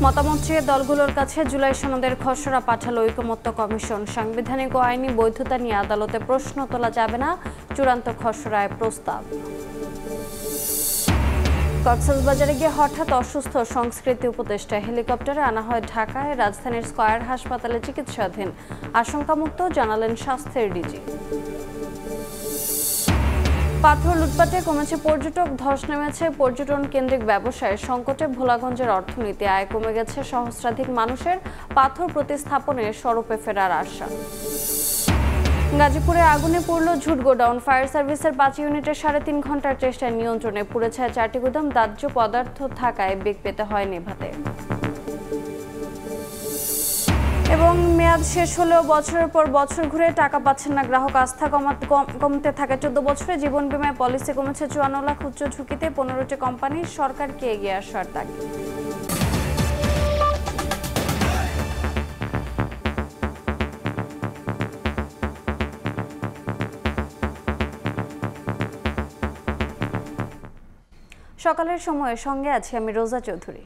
মতামত চেয়ে দলগুলোর কাছে জুলাই সনদের খসড়া পাঠালো ঐকমত্য কমিশন। সাংবিধানিক ও আইনি বৈধতা নিয়ে আদালতে প্রশ্ন তোলা যাবে না, চূড়ান্ত খসড়ায় প্রস্তাব। কক্সবাজারে গিয়ে হঠাৎ অসুস্থ সংস্কৃতি উপদেষ্টা, হেলিকপ্টারে আনা হয় ঢাকায়। রাজধানীর স্কয়ার হাসপাতালে চিকিৎসাধীন, আশঙ্কামুক্ত জানালেন স্বাস্থ্যের ডিজি। পাথর লুটপাটে কমেছে পর্যটক, ধস নেমেছে পর্যটন কেন্দ্রিক ব্যবসায়। সংকটে ভোলাগঞ্জের অর্থনীতি, আয় কমে গেছে সহস্রাধিক মানুষের। পাথর প্রতিস্থাপনে সড়কে ফেরার আশা। গাজীপুরে আগুনে পুড়ল ঝুট গোডাউন, ফায়ার সার্ভিসের 5 ইউনিটের 3.5 ঘন্টার চেষ্টায় নিয়ন্ত্রণে। পুড়েছে 4টি গুদাম, দাহ্য পদার্থ থাকায় বেগ পেতে হয় নেভাতে। এবং মেয়াদ শেষ হলেও বছরের পর বছর ঘুরে টাকা পাচ্ছেন না গ্রাহক। আস্থা কমতে থাকে 14 বছরে জীবন বীমায় পলিসি কমেছে 54 লাখ। উচ্চ ঝুঁকিতে 15টি কোম্পানির, সরকারকে এগিয়ে আসার তাগিদ। সকালের সময়ে সঙ্গে আছি আমি রোজা চৌধুরী।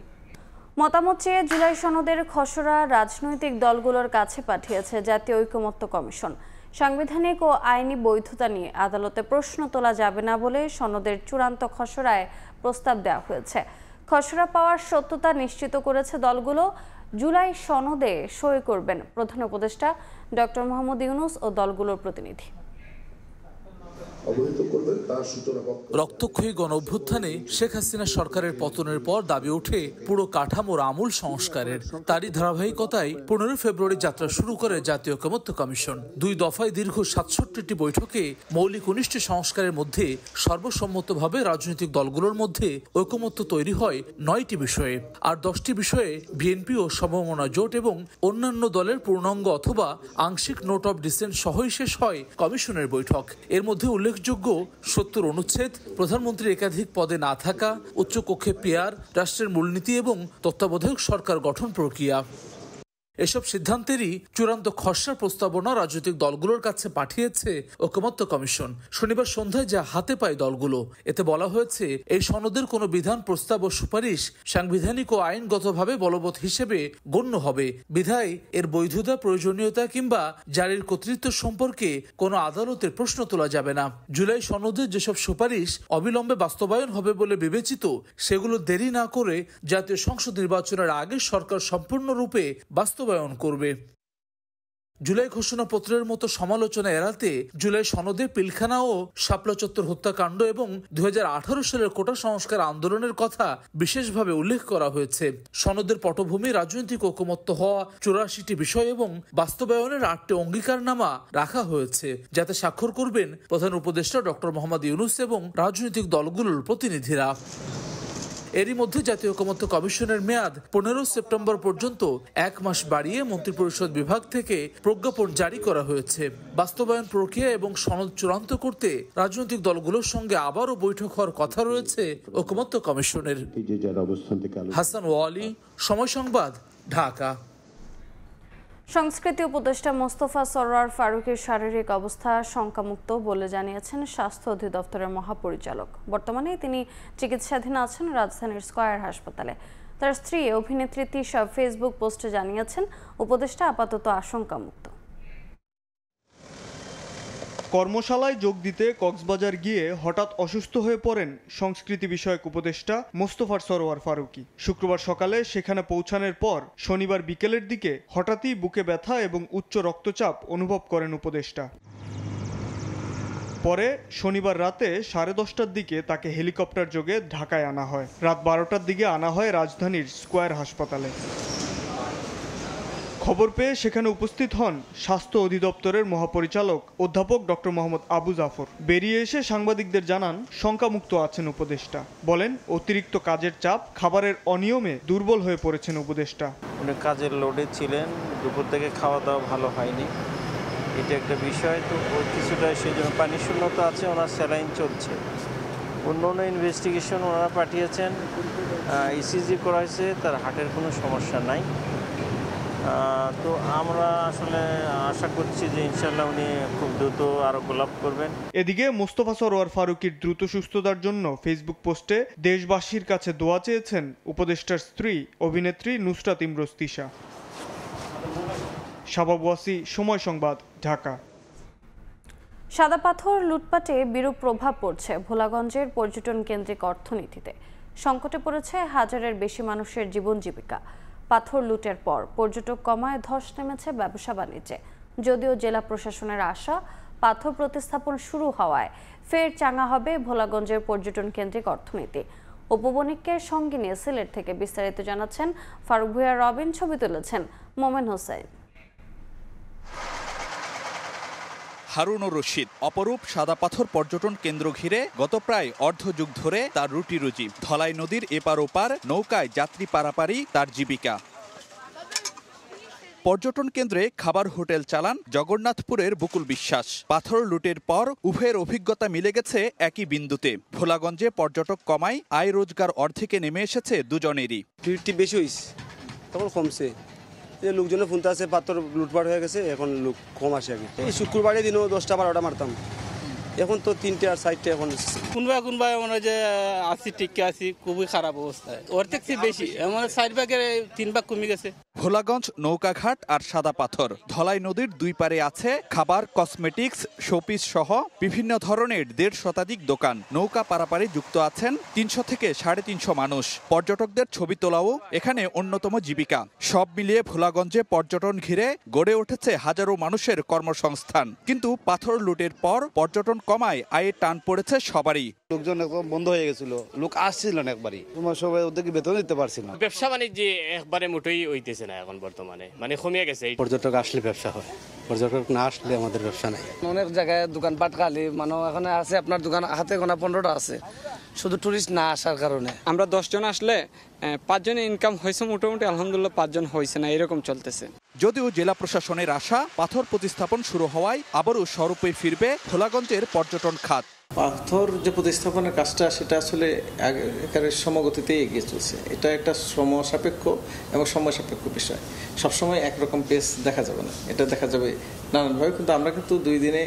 মতামত চেয়ে জুলাই সনদের খসড়া রাজনৈতিক দলগুলোর কাছে পাঠিয়েছে জাতীয় ঐকমত্য কমিশন। সাংবিধানিক ও আইনি বৈধতা নিয়ে আদালতে প্রশ্ন তোলা যাবে না বলে সনদের চূড়ান্ত খসড়ায় প্রস্তাব দেওয়া হয়েছে। খসড়া পাওয়ার সত্যতা নিশ্চিত করেছে দলগুলো। জুলাই সনদে সই করবেন প্রধান উপদেষ্টা ডক্টর মোহাম্মদ ইউনূস ও দলগুলোর প্রতিনিধি। রক্তক্ষয়ী গণঅভ্যুত্থানে শেখ হাসিনা সরকারের পতনের পর দাবি ওঠে পুরো কাঠামোর আমূল সংস্কারের। তারই ধারাবাহিকতায় 15 ফেব্রুয়ারি যাত্রা শুরু করে জাতীয় ঐকমত্য কমিশন। 2 দফায় দীর্ঘ 67টি বৈঠকে মৌলিক 19টি সংস্কারের মধ্যে সর্বসম্মতভাবে রাজনৈতিক দলগুলোর মধ্যে ঐকমত্য তৈরি হয় 9টি বিষয়ে। আর 10টি বিষয়ে বিএনপি ও সমমনা জোট এবং অন্যান্য দলের পূর্ণাঙ্গ অথবা আংশিক নোট অফ ডিসেন্ট সহই শেষ হয় কমিশনের বৈঠক। এর মধ্যে উল্লেখযোগ্য 70 অনুচ্ছেদ, প্রধানমন্ত্রীর একাধিক পদে না থাকা, উচ্চকক্ষে পেয়ার, রাষ্ট্রের মূলনীতি এবং তত্ত্বাবধায়ক সরকার গঠন প্রক্রিয়া। এসব সিদ্ধান্তেরই চূড়ান্ত খসড়া প্রস্তাবনা রাজনৈতিক দলগুলোর কাছে পাঠিয়েছে ঐকমত্য কমিশন। শনিবার সন্ধ্যায় যা হাতে পায় দলগুলো, এতে বলা হয়েছে এই সনদের কোনো বিধান, প্রস্তাব ও সুপারিশ সাংবিধানিক ও আইনগতভাবে বলবৎ হিসেবে গণ্য হবে। বিধায় এর বৈধতা, প্রয়োজনীয়তা কিংবা জারির কর্তৃত্ব সম্পর্কে কোনো আদালতের প্রশ্ন তোলা যাবে না। জুলাই সনদের যেসব সুপারিশ অবিলম্বে বাস্তবায়ন হবে বলে বিবেচিত, সেগুলো দেরি না করে জাতীয় সংসদ নির্বাচনের আগে সরকার সম্পূর্ণরূপে বাস্তবায়ন করবে। জুলাই ঘোষণাপত্রের মতো সমালোচনা এড়াতে জুলাই সনদে পিলখানা ও শাপলা চত্বর হত্যাকাণ্ড এবং 2018 সালের কোটা সংস্কার আন্দোলনের কথা বিশেষভাবে উল্লেখ করা হয়েছে। সনদের পটভূমি রাজনৈতিক ঐকমত্য হওয়া 84টি বিষয় এবং বাস্তবায়নের 8টি অঙ্গীকারনামা রাখা হয়েছে, যাতে স্বাক্ষর করবেন প্রধান উপদেষ্টা ডক্টর মোহাম্মদ ইউনূস এবং রাজনৈতিক দলগুলোর প্রতিনিধিরা। এরই মধ্যে জাতীয় ঐকমত্য কমিশনের মেয়াদ 15 সেপ্টেম্বর পর্যন্ত 1 মাস বাড়িয়ে মন্ত্রিপরিষদ বিভাগ থেকে প্রজ্ঞাপন জারি করা হয়েছে। বাস্তবায়ন প্রক্রিয়া এবং সনদ চূড়ান্ত করতে রাজনৈতিক দলগুলোর সঙ্গে আবারও বৈঠক হওয়ার কথা রয়েছে ঐকমত্য কমিশনের। হাসান ওয়ালি, সময় সংবাদ, ঢাকা। সংস্কৃতি উপদেষ্টা মোস্তফা সরোয়ার ফারুকের শারীরিক অবস্থা শঙ্কামুক্ত বলে জানিয়েছেন স্বাস্থ্য অধিদপ্তরের মহাপরিচালক। বর্তমানে তিনি চিকিৎসাধীন আছেন রাজধানীর স্কয়ার হাসপাতালে। তার স্ত্রী অভিনেত্রী তিশা ফেসবুক পোস্টে জানিয়েছেন উপদেষ্টা আপাতত আশঙ্কামুক্ত। কর্মশালায় যোগ দিতে কক্সবাজার গিয়ে হঠাৎ অসুস্থ হয়ে পড়েন সংস্কৃতি বিষয়ক উপদেষ্টা মোস্তফা সরোয়ার ফারুকী। শুক্রবার সকালে সেখানে পৌঁছানোর পর শনিবার বিকেলের দিকে হঠাৎই বুকে ব্যথা এবং উচ্চ রক্তচাপ অনুভব করেন উপদেষ্টা। পরে শনিবার রাতে 10:30টার দিকে তাকে হেলিকপ্টার যোগে ঢাকায় আনা হয়। রাত 12টার দিকে আনা হয় রাজধানীর স্কয়ার হাসপাতালে। খবর পেয়ে সেখানে উপস্থিত হন স্বাস্থ্য অধিদপ্তরের মহাপরিচালক অধ্যাপক ডক্টর মোহাম্মদ আবু জাফর। বেরিয়ে এসে সাংবাদিকদের জানান শঙ্কামুক্ত আছেন উপদেষ্টা। বলেন অতিরিক্ত কাজের চাপ, খাবারের অনিয়মে দুর্বল হয়ে পড়েছেন উপদেষ্টা। উনি কাজের লোডে ছিলেন, দুপুর থেকে খাওয়া দাওয়া ভালো হয়নি, এটা একটা বিষয়। তো কিছুটা সেই জন্য পানি শূন্যতা আছে, ওনার স্যালাইন চলছে। অন্য অন্য ইনভেস্টিগেশন ওনারা পাঠিয়েছেন, ইসিজি করা হয়েছে, তার হার্টের কোনো সমস্যা নাই। তো আমরা আসলে আশা করছি যে ইনশাল্লাহ উনি খুব দ্রুত আরো গোলাপ করবেন। এদিকে মোস্তফা সরোয়ার ফারুকীর দ্রুত সুস্থতার জন্য ফেসবুক পোস্টে দেশবাসীর কাছে দোয়া চেয়েছেন উপদেষ্টার স্ত্রী অভিনেত্রী নুসরাত ইমরোজ তিশা। শাবাব ওয়াসি, সময় সংবাদ, ঢাকা। সাদা পাথর লুটপাটে বিরূপ প্রভাব পড়ছে ভোলাগঞ্জের পর্যটন কেন্দ্রিক অর্থনীতিতে। সংকটে পড়েছে হাজারের বেশি মানুষের জীবন জীবিকা। পাথর লুটের পর পর্যটক কমায় ধস নেমেছে ব্যবসা বাণিজ্যে। যদিও জেলা প্রশাসনের আশা পাথর প্রতিস্থাপন শুরু হওয়ায় ফের চাঙ্গা হবে ভোলাগঞ্জের পর্যটন কেন্দ্রিক অর্থনীতি। উপবণিককে সঙ্গে নিয়ে সিলেট থেকে বিস্তারিত জানাচ্ছেন ফারুক ভূঁইয়া রবিন, ছবি তুলেছেন মোমেন হোসেন। হারুনুর রশিদ অপরূপ সাদা পাথর পর্যটন কেন্দ্র ঘিরে গত প্রায় অর্ধযুগ ধরে তার রুটি রুজি। ধলাই নদীর এপার ওপার নৌকায় যাত্রী পারাপারই তার জীবিকা। পর্যটন কেন্দ্রে খাবার হোটেল চালান জগন্নাথপুরের বকুল বিশ্বাস। পাথর লুটের পর উভয়ের অভিজ্ঞতা মিলে গেছে একই বিন্দুতে। ভোলাগঞ্জে পর্যটক কমায় আয় রোজগার অর্ধেকে নেমে এসেছে দুজনেরই। বেশি হয়েছে, তখন কমছে। যে লোকজনের ফোনতে আছে পাথর লুটপাট হয়ে গেছে, এখন লোক কম আসে। আগে এই শুক্রবারের দিনও 10টা 12টা মারতাম, এখন তো 3টে আর 4টে। এখন কোনবা মনে হয় যে আসি টিকে আসি, খুবই খারাপ অবস্থায়। ওর থেকে বেশি এমন 4 ভাগের 3 ভাগ কমে গেছে। ভোলাগঞ্জ নৌকাঘাট আর সাদা পাথর। ধলাই নদীর দুই পারে আছে খাবার, কসমেটিক্স, শোপিস সহ বিভিন্ন ধরনের 1.5 শতাধিক দোকান। নৌকা পারাপারে যুক্ত আছেন 300 থেকে 350 মানুষ। পর্যটকদের ছবি তোলাও এখানে অন্যতম জীবিকা। সব মিলিয়ে ভোলাগঞ্জে পর্যটন ঘিরে গড়ে উঠেছে হাজারো মানুষের কর্মসংস্থান। কিন্তু পাথর লুটের পর পর্যটন কমায় আয়ের টান পড়েছে সবারই। লোকজন একদম বন্ধ হয়ে গেছিল, লোক আসছিল না একবারই। তোমার সবাই ওদেরকে বেতন দিতে পারছি না। ব্যবসা বাণিজ্য একবারে মোটেই হইতেছে না এখন বর্তমানে, মানে কমিয়ে গেছে। পর্যটক আসলে ব্যবসা হয়, পর্যটক না আসলে আমাদের ব্যবসা নাই। অনেক জায়গায় দোকানপাট খালি, মানে এখানে আছে আপনার দোকান হাতে গোনা 15টা আছে, শুধু টুরিস্ট না আসার কারণে। আমরা 10 জন আসলে 5 জনের ইনকাম হয়েছে মোটামুটি, আলহামদুলিল্লাহ 5 জন হয়েছে না, এরকম চলতেছে। যদিও জেলা প্রশাসনের আশা পাথর প্রতিস্থাপন শুরু হওয়ায় আবারও স্বরূপে ফিরবে ভোলাগঞ্জের পর্যটন খাত। পাথর যে প্রতিস্থাপনের কাজটা, সেটা আসলে একেবারে সমগতিতে এগিয়ে চলছে। এটা একটা শ্রম সাপেক্ষ এবং সময় সাপেক্ষ বিষয়। সবসময় একরকম পেস দেখা যাবে না, এটা দেখা যাবে নানানভাবে। কিন্তু আমরা কিন্তু 2 দিনে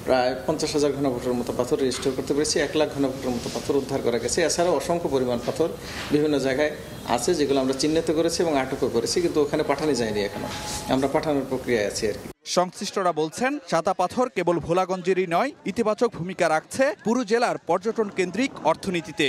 প্রায় 50,000 ঘনফুটের মতো পাথর রেজিস্টার করতে পেরেছি। 1 লাখ ঘনফুটের মতো পাথর উদ্ধার করা গেছে। এছাড়াও অসংখ্য পরিমাণ পাথর বিভিন্ন জায়গায় আছে, যেগুলো আমরা চিহ্নিত করেছি এবং আটকও করেছি, কিন্তু ওখানে পাঠানো যায়নি এখনো। আমরা পাঠানোর প্রক্রিয়ায় আছি আর কি। সংশ্লিষ্টরা বলছেন সাদা পাথর কেবল ভোলাগঞ্জেরই নয়, ইতিবাচক ভূমিকা রাখছে পুরো জেলার পর্যটন কেন্দ্রিক অর্থনীতিতে।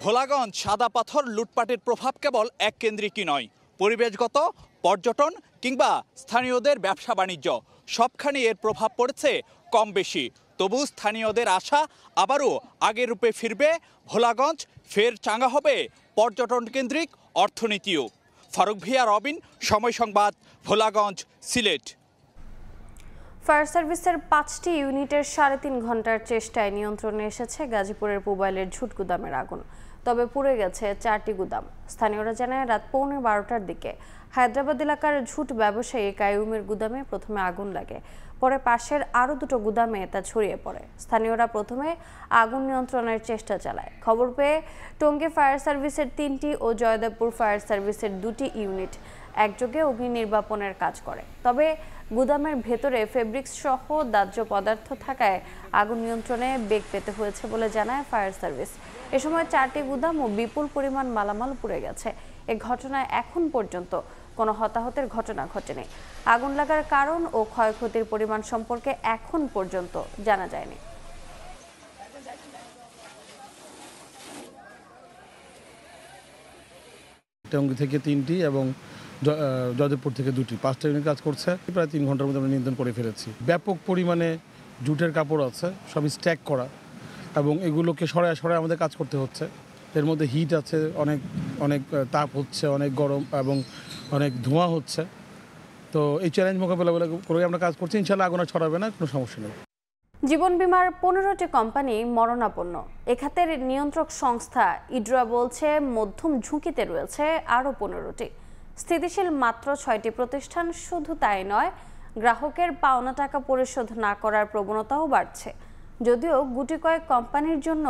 ভোলাগঞ্জ সাদা পাথর লুটপাটের প্রভাব কেবল এক কেন্দ্রিকই নয়, পরিবেশগত, পর্যটন কিংবা স্থানীয়দের ব্যবসা বাণিজ্য সবখানে এর প্রভাব পড়েছে কম বেশি। তবু স্থানীয়দের আশা আবারও আগের রূপে ফিরবে ভোলাগঞ্জ, ফের চাঙ্গা হবে পর্যটন কেন্দ্রিক অর্থনীতিও। ফারুক ভূঁইয়া রবিন, সময় সংবাদ, ভোলাগঞ্জ, সিলেট। ফায়ার সার্ভিসের 5টি ইউনিটের 3.5 ঘন্টার চেষ্টায় নিয়ন্ত্রণে এসেছে গাজীপুরের পুবাইলের ঝুট গুদামের আগুন। তবে পুড়ে গেছে 4টি গুদাম। স্থানীয়রা জানায় রাত 11:15টার দিকে হায়দ্রাবাদ এলাকার ঝুট ব্যবসায়ী কায়ুমের গুদামে প্রথমে আগুন লাগে, পরে পাশের আরও 2টো গুদামে তা ছড়িয়ে পড়ে। স্থানীয়রা প্রথমে আগুন নিয়ন্ত্রণের চেষ্টা চালায়। খবর পেয়ে টঙ্গী ফায়ার সার্ভিসের 3টি ও জয়দেবপুর ফায়ার সার্ভিসের 2টি ইউনিট একযোগে অগ্নি নির্বাপনের কাজ করে। তবে গুদামের ভেতরে ফেব্রিক্স সহ দাহ্য পদার্থ থাকায় আগুন নিয়ন্ত্রণে বেগ পেতে হয়েছে বলে জানায় ফায়ার সার্ভিস। এ সময় 4টি গুদাম ও বিপুল পরিমাণ মালামাল পুড়ে গেছে। এ ঘটনায় এখন পর্যন্ত কোনো হতাহতের ঘটনা ঘটেনি। আগুন লাগার কারণ ও ক্ষয়ক্ষতির পরিমাণ সম্পর্কে এখন পর্যন্ত জানা যায়নি। টঙ্গী থেকে 3টি এবং জয়দেবপুর থেকে 2টি, 5টা ইউনিট কাজ করছে। প্রায় 3 ঘন্টার মধ্যে আমরা নিয়ন্ত্রণ করে ফেলেছি। ব্যাপক পরিমাণে জুটের কাপড় আছে, সব স্ট্যাক করা, এবং এগুলোকে সরায় সরায় আমাদের কাজ করতে হচ্ছে। এর মধ্যে হিট আছে, অনেক অনেক তাপ হচ্ছে, অনেক গরম এবং অনেক ধোঁয়া হচ্ছে। তো এই চ্যালেঞ্জ মোকাবেলা করে আমরা কাজ করছি। ইনশাআল্লাহ আগুন ছড়াবে না, কোনো সমস্যা নেই। জীবন বীমার 15টি কোম্পানি মরণাপন্ন। এ খাতের নিয়ন্ত্রক সংস্থা ইড্রা বলছে মধ্যম ঝুঁকিতে রয়েছে আরও 15টি। স্থিতিশীল মাত্র 6টি প্রতিষ্ঠান। শুধু তাই নয়, গ্রাহকের পাওনা টাকা পরিশোধ না করার প্রবণতাও বাড়ছে। যদিও গুটি কয়েক কোম্পানির জন্য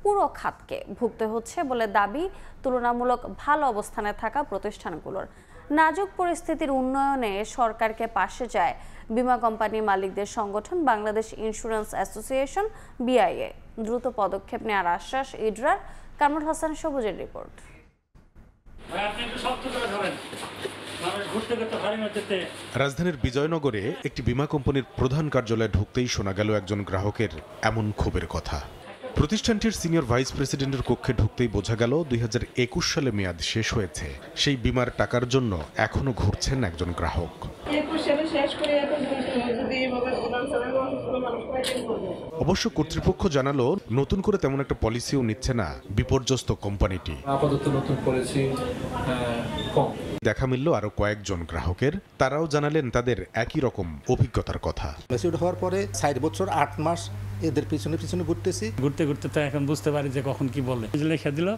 পুরো খাতকে ভুগতে হচ্ছে বলে দাবি তুলনামূলক ভালো অবস্থানে থাকা প্রতিষ্ঠানগুলোর। নাজুক পরিস্থিতির উন্নয়নে সরকারকে পাশে চায় বিমা কোম্পানি মালিকদের সংগঠন বাংলাদেশ ইন্স্যুরেন্স অ্যাসোসিয়েশন বিআইএ। দ্রুত পদক্ষেপ নেওয়ার আশ্বাস ইডরার। কামরুল হাসান সবুজের রিপোর্ট। রাজধানীর বিজয়নগরে একটি বিমা কোম্পানির প্রধান কার্যালয়ে ঢুকতেই শোনা গেল একজন গ্রাহকের এমন ক্ষোভের কথা। প্রতিষ্ঠানটির সিনিয়র ভাইস প্রেসিডেন্টের কক্ষে ঢুকতেই বোঝা গেল 2021 সালে মেয়াদ শেষ হয়েছে। সেই বিমার টাকার জন্য এখনো ঘুরছেন একজন গ্রাহক। অবশ্য কর্তৃপক্ষ জানালো নতুন করে তেমন একটা পলিসিও নিচ্ছে না বিপর্যস্ত কোম্পানিটি। আপাতত নতুন পলিসি কম। দেখা মিলল আরো কয়েকজন গ্রাহকের, তারাও জানালেন তাদের একই রকম অভিজ্ঞতার কথা। ম্যাচিউরড হওয়ার পরে 4 বছর 8 মাস এদের পিছনে ঘুরতে ঘুরতে তো এখন বুঝতে পারি যে কখন কি বলে। লেখা দিল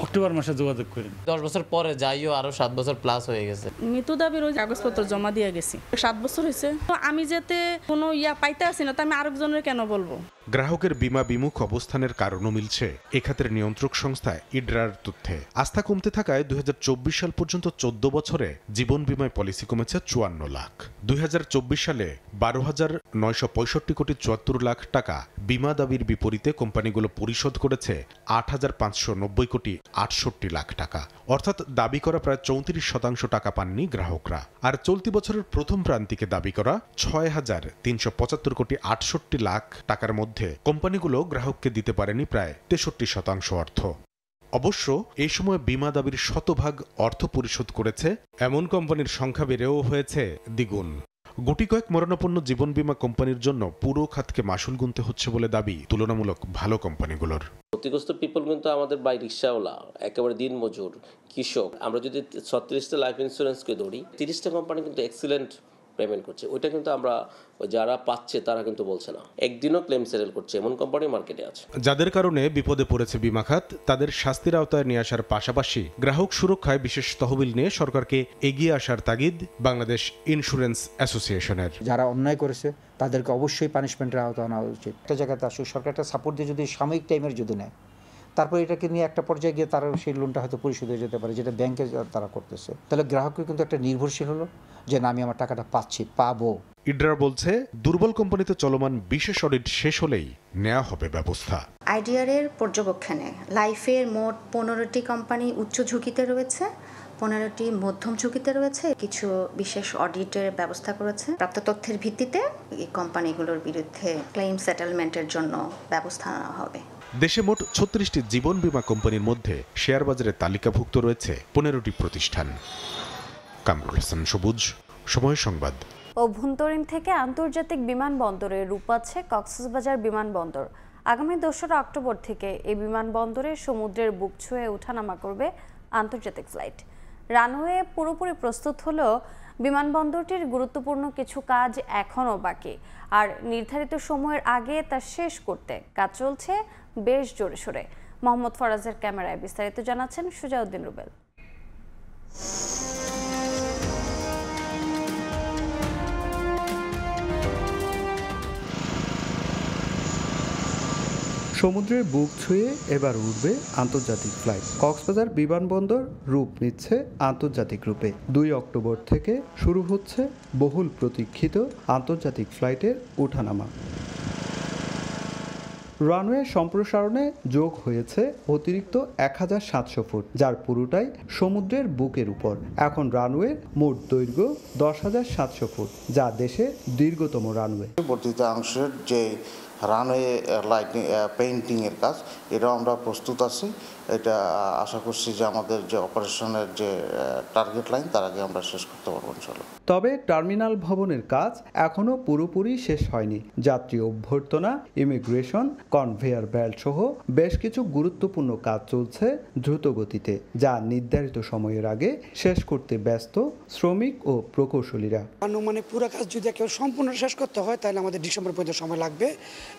অক্টোবর মাসে যোগাযোগ করেন। 10 বছর পরে যাইও আরো 7 বছর প্লাস হয়ে গেছে। মৃত্যু দাবির ওই কাগজপত্র জমা দিয়ে গেছি, 7 বছর হয়েছে। তো আমি যেতে কোনো পাইতে আসি না, তো আমি আরেকজনের কেন বলবো। গ্রাহকের বিমা বিমুখ অবস্থানের কারণও মিলছে এ খাতের নিয়ন্ত্রক সংস্থা ইডরার তথ্যে। আস্থা কমতে থাকায় 2024 সাল পর্যন্ত 14 বছরে জীবন বিমায় পলিসি কমেছে 54 লাখ। 2024 সালে 12,965 কোটি 74 লাখ টাকা বিমা দাবির বিপরীতে কোম্পানিগুলো পরিশোধ করেছে 8,590 কোটি 68 লাখ টাকা। অর্থাৎ দাবি করা প্রায় 34% টাকা পাননি গ্রাহকরা। আর চলতি বছরের প্রথম প্রান্তিকে দাবি করা 6,375 কোটি 68 লাখ টাকার মধ্যে কোম্পানিগুলো গ্রাহককে দিতে পারেনি প্রায় 63% অর্থ। অবশ্য এই সময় বিমা দাবির শতভাগ অর্থ পরিশোধ করেছে এমন কোম্পানির সংখ্যা বেড়েও হয়েছে দ্বিগুণ। গুটি কয়েক মরণাপন্ন জীবন বিমা কোম্পানির জন্য পুরো খাতকে মাসুল গুনতে হচ্ছে বলে দাবি তুলনামূলক ভালো কোম্পানিগুলোর। ক্ষতিগ্রস্ত পিপল কিন্তু আমাদের বাই রিক্সাওয়ালা, একেবারে দিন মজুর, কৃষক। আমরা যদি 36টা লাইফ ইন্স্যুরেন্সকে ধরি, 30টা কোম্পানি কিন্তু এক্সিলেন্ট পেমেন্ট করছে। ওইটা কিন্তু আমরা যারা পাচ্ছে তারা কিন্তু বলছে না, একদিনও ক্লেম সেটেল করছে এমন কোম্পানি মার্কেটে আছে। যাদের কারণে বিপদে পড়েছে বিমা খাত তাদের শাস্তির আওতায় নিয়ে আসার পাশাপাশি গ্রাহক সুরক্ষায় বিশেষ তহবিল নিয়ে সরকারকে এগিয়ে আসার তাগিদ বাংলাদেশ ইন্স্যুরেন্স অ্যাসোসিয়েশনের। যারা অন্যায় করেছে তাদেরকে অবশ্যই পানিশমেন্টের আওতায় আনা উচিত। একটা জায়গাতে আসলে সরকারটা সাপোর্ট দিয়ে যদি সাময়িক টাইমের যদি নেয়, তারপর এটাকে নিয়ে একটা পর্যায়ে গিয়ে তারা সেই লোনটা হয়তো পরিশোধ হয়ে যেতে পারে, যেটা ব্যাংকে তারা করতেছে। তাহলে গ্রাহকের কিন্তু একটা নির্ভরশীল হলো যে না, আমি আমার টাকাটা পাবো। ইডরা বলছে দুর্বল কোম্পানিতে চলমান বিশেষ অডিট শেষ হলেই নেওয়া হবে ব্যবস্থা। আইডিআর এর পর্যবেক্ষণে লাইফের মোট 15টি কোম্পানি উচ্চ ঝুঁকিতে রয়েছে, 15টি মধ্যম ঝুঁকিতে রয়েছে। কিছু বিশেষ অডিটের ব্যবস্থা করেছে। প্রাপ্ত তথ্যের ভিত্তিতে এই কোম্পানিগুলোর বিরুদ্ধে ক্লেম সেটেলমেন্টের জন্য ব্যবস্থা নেওয়া হবে। দেশে মোট 36টি জীবন বীমা কোম্পানির মধ্যে শেয়ার বাজারে তালিকাভুক্ত রয়েছে 15টি প্রতিষ্ঠান। কামরুল হাসান সবুজ, সময় সংবাদ। অভ্যন্তরীণ থেকে আন্তর্জাতিক বিমানবন্দরে রূপ পাচ্ছে কক্সবাজার বিমানবন্দর। আগামী 2রা অক্টোবর থেকে এই বিমানবন্দরে সমুদ্রের বুক ছুঁয়ে ওঠানামা করবে আন্তর্জাতিক ফ্লাইট। রানওয়ে পুরোপুরি প্রস্তুত হলেও বিমানবন্দরটির গুরুত্বপূর্ণ কিছু কাজ এখনও বাকি, আর নির্ধারিত সময়ের আগে তা শেষ করতে কাজ চলছে বেশ জোরে সোরে। মোহাম্মদ ফরাজের ক্যামেরায় বিস্তারিত জানাচ্ছেন সুজাউদ্দিন রুবেল। সমুদ্রের বুক ছুঁয়ে এবার উঠবে আন্তর্জাতিক ফ্লাইট। কক্সবাজার বিমানবন্দর রূপ নিচ্ছে আন্তর্জাতিক রূপে। 2 অক্টোবর থেকে শুরু হচ্ছে বহুল প্রতীক্ষিত আন্তর্জাতিক ফ্লাইটের ওঠানামা। রানওয়ে সম্প্রসারণে যোগ হয়েছে অতিরিক্ত 1700 ফুট, যার পুরোটাই সমুদ্রের বুকের উপর। এখন রানওয়ের মোট দৈর্ঘ্য 10,700 ফুট, যা দেশের দীর্ঘতম রানওয়ে। বর্ধিত অংশের যে রানওয়ে লাইটিং পেইন্টিংয়ের কাজ, এটাও আমরা প্রস্তুত আছি। এটা আশা করছি যে আমাদের যে অপারেশনের যে টার্গেট লাইন তার আগে আমরা শেষ করতে পারবো ইনশাআল্লাহ। তবে টার্মিনাল ভবনের কাজ এখনও পুরোপুরি শেষ হয়নি। যাত্রী অভ্যর্থনা, ইমিগ্রেশন, কনভেয়ার বেল্ট সহ বেশ কিছু গুরুত্বপূর্ণ কাজ চলছে দ্রুত গতিতে, যা নির্ধারিত সময়ের আগে শেষ করতে ব্যস্ত শ্রমিক ও প্রকৌশলীরা। মানে পুরো কাজ যদি কেউ সম্পূর্ণ শেষ করতে হয় তাহলে আমাদের ডিসেম্বর পর্যন্ত সময় লাগবে।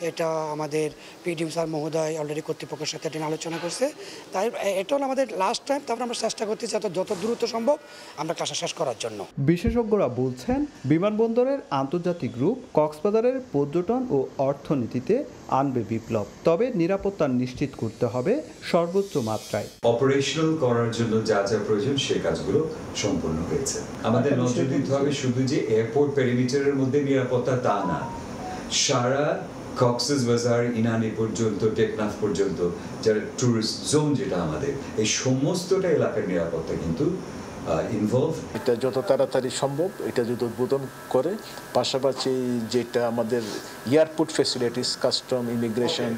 এটা আমাদের পিডিএম স্যার মহোদয় অলরেডি কর্তৃপক্ষের সাথে আলোচনা করছে। তাই এটা হলো আমাদের লাস্ট টাইম। তারপর আমরা চেষ্টা করতেছি যত দ্রুত সম্ভব আমরা কাজটা শেষ করার জন্য। বিশেষজ্ঞরা বলছেন বিমানবন্দরের আন্তর্জাতিক রূপ কক্সবাজারের পর্যটন ও অর্থনীতিতে আনবে বিপ্লব, তবে নিরাপত্তা নিশ্চিত করতে হবে সর্বোচ্চ মাত্রায়। অপারেশনাল করার জন্য যা যা প্রয়োজন সেই কাজগুলো সম্পূর্ণ হয়েছে। আমাদের নজর দিতে হবে শুধু যে এয়ারপোর্ট পেরিমিটারের মধ্যে নিরাপত্তা তা না, সারা কক্সেস বাজার, ইনানি পর্যন্ত, টেকনাফ পর্যন্ত যারা ট্যুরিস্ট জোন যেটা আমাদের, এই সমস্তটা এলাকার নিরাপত্তা কিন্তু ইনভলভ। এটা যত তাড়াতাড়ি সম্ভব এটা যদি উদ্বোধন করে, পাশাপাশি যেটা আমাদের এয়ারপোর্ট ফেসিলিটিস, কাস্টম, ইমিগ্রেশন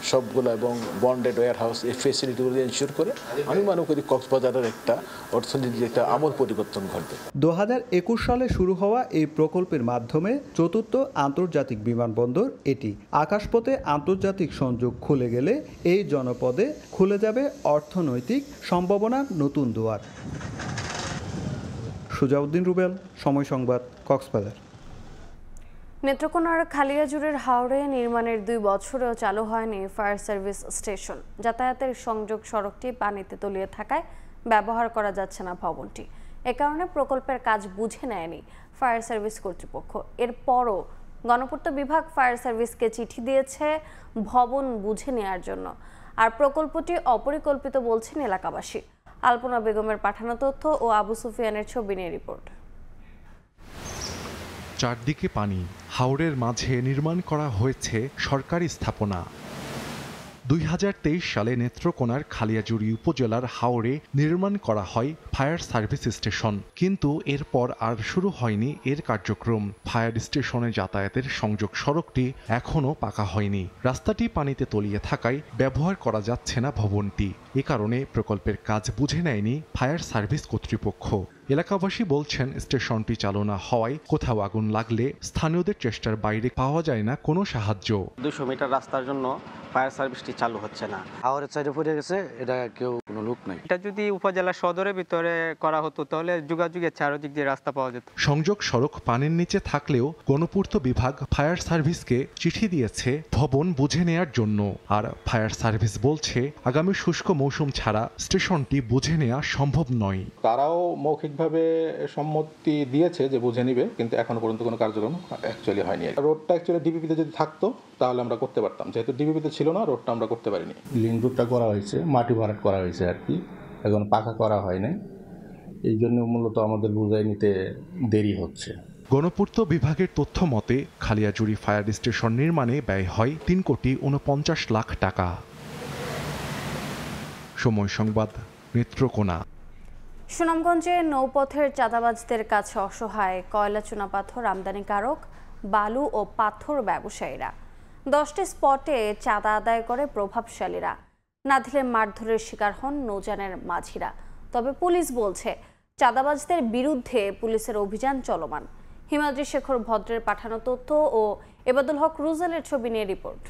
সবগুলো এবং বন্ডেড ওয়্যার হাউস, এই ফেসিলিটিগুলো এনশিওর করে আমি মনে করি কক্সবাজারের একটা অর্থনীতির একটা আমূল পরিবর্তন ঘটবে। 2021 সালে শুরু হওয়া এই প্রকল্পের মাধ্যমে চতুর্থ আন্তর্জাতিক বিমানবন্দর এটি। আকাশপথে আন্তর্জাতিক সংযোগ খুলে গেলে এই জনপদে খুলে যাবে অর্থনৈতিক সম্ভাবনার নতুন দুয়ার। সুজাউদ্দিন রুবেল, সময় সংবাদ, কক্সবাজার। নেত্রকোনার খালিয়াজুড়ের হাওড়ে নির্মাণের 2 বছরেও চালু হয়নি ফায়ার সার্ভিস স্টেশন। যাতায়াতের সংযোগ সড়কটি পানিতে তলিয়ে থাকায় ব্যবহার করা যাচ্ছে না ভবনটি। এ কারণে প্রকল্পের কাজ বুঝে নেয়নি ফায়ার সার্ভিস কর্তৃপক্ষ। এরপরও গণপূর্ত বিভাগ ফায়ার সার্ভিসকে চিঠি দিয়েছে ভবন বুঝে নেওয়ার জন্য, আর প্রকল্পটি অপরিকল্পিত বলছেন এলাকাবাসী। আলপনা বেগমের পাঠানো তথ্য ও আবু সুফিয়ানের ছবি নিয়ে রিপোর্ট। চারদিকে পানি, হাওরের মাঝে নির্মাণ করা হয়েছে সরকারি স্থাপনা। 2023 সালে নেত্রকোনার খালিয়াজুড়ি উপজেলার হাওরে নির্মাণ করা হয় ফায়ার সার্ভিস স্টেশন, কিন্তু এরপর আর শুরু হয়নি এর কার্যক্রম। ফায়ার স্টেশনে যাতায়াতের সংযোগ সড়কটি এখনও পাকা হয়নি। রাস্তাটি পানিতে তলিয়ে থাকায় ব্যবহার করা যাচ্ছে না ভবনটি। এ কারণে প্রকল্পের কাজ বুঝে নেয়নি ফায়ার সার্ভিস কর্তৃপক্ষ। এলাকাবাসী বলছেন স্টেশনটি চালু না হওয়ায় কোথাও আগুন লাগলে স্থানীয়দের চেষ্টার বাইরে পাওয়া যায় না কোনো সাহায্য। 200 মিটার রাস্তার জন্য ফায়ার সার্ভিসটি চালু হচ্ছে না। হাওরের সাইডে পড়ে গেছে, এটা কেউ কোনো লোক নাই। এটা যদি উপজেলা সদরের ভিতরে করা হতো তাহলে যোগাযোগের চারদিক দিয়ে রাস্তা পাওয়া যেত। সংযোগ সড়ক পানির নিচে থাকলেও গণপূর্ত বিভাগ ফায়ার সার্ভিসকে চিঠি দিয়েছে ভবন বুঝে নেয়ার জন্য, আর ফায়ার সার্ভিস বলছে আগামী শুষ্ক মৌসুম ছাড়া স্টেশনটি বুঝে নেওয়া সম্ভব নয়। তারাও মৌখিকভাবে সম্মতি দিয়েছে যে বুঝে নিবে, কিন্তু এখনো পর্যন্ত কোনো কার্যক্রম অ্যাকচুয়ালি হয়নি। রোডটা অ্যাকচুয়ালি ডিবিপিতে যদি থাকতো তাহলে আমরা করতে পারতাম, যেহেতু ডিবিপিতে ছিল না রোডটা আমরা করতে পারিনি। লিঙ্ক রোডটা করা হয়েছে, মাটি ভরাট করা হয়েছে আর কি, এখন পাকা করা হয়নি, এই জন্য মূলত আমাদের বুঝাই নিতে দেরি হচ্ছে। গণপূর্ত বিভাগের তথ্য মতে খালিয়াজুড়ি ফায়ার স্টেশন নির্মাণে ব্যয় হয় 3,49,00,000 টাকা। সময় সংবাদ, নেত্রকোনা। সুনামগঞ্জে নৌপথের চাঁদাবাজদের কাছে অসহায় কয়লা চুনাপাথর আমদানিকারক, বালু ও পাথর ব্যবসায়ীরা। 10টি স্পটে চাঁদা আদায় করে প্রভাবশালীরা, না দিলে মারধরের শিকার হন নৌযানের মাঝিরা। তবে পুলিশ বলছে চাঁদাবাজদের বিরুদ্ধে পুলিশের অভিযান চলমান। হিমাদ্রি শেখর ভদ্রের পাঠানো তথ্য ও এবাদুল হক রুজেলের ছবি নিয়ে রিপোর্ট।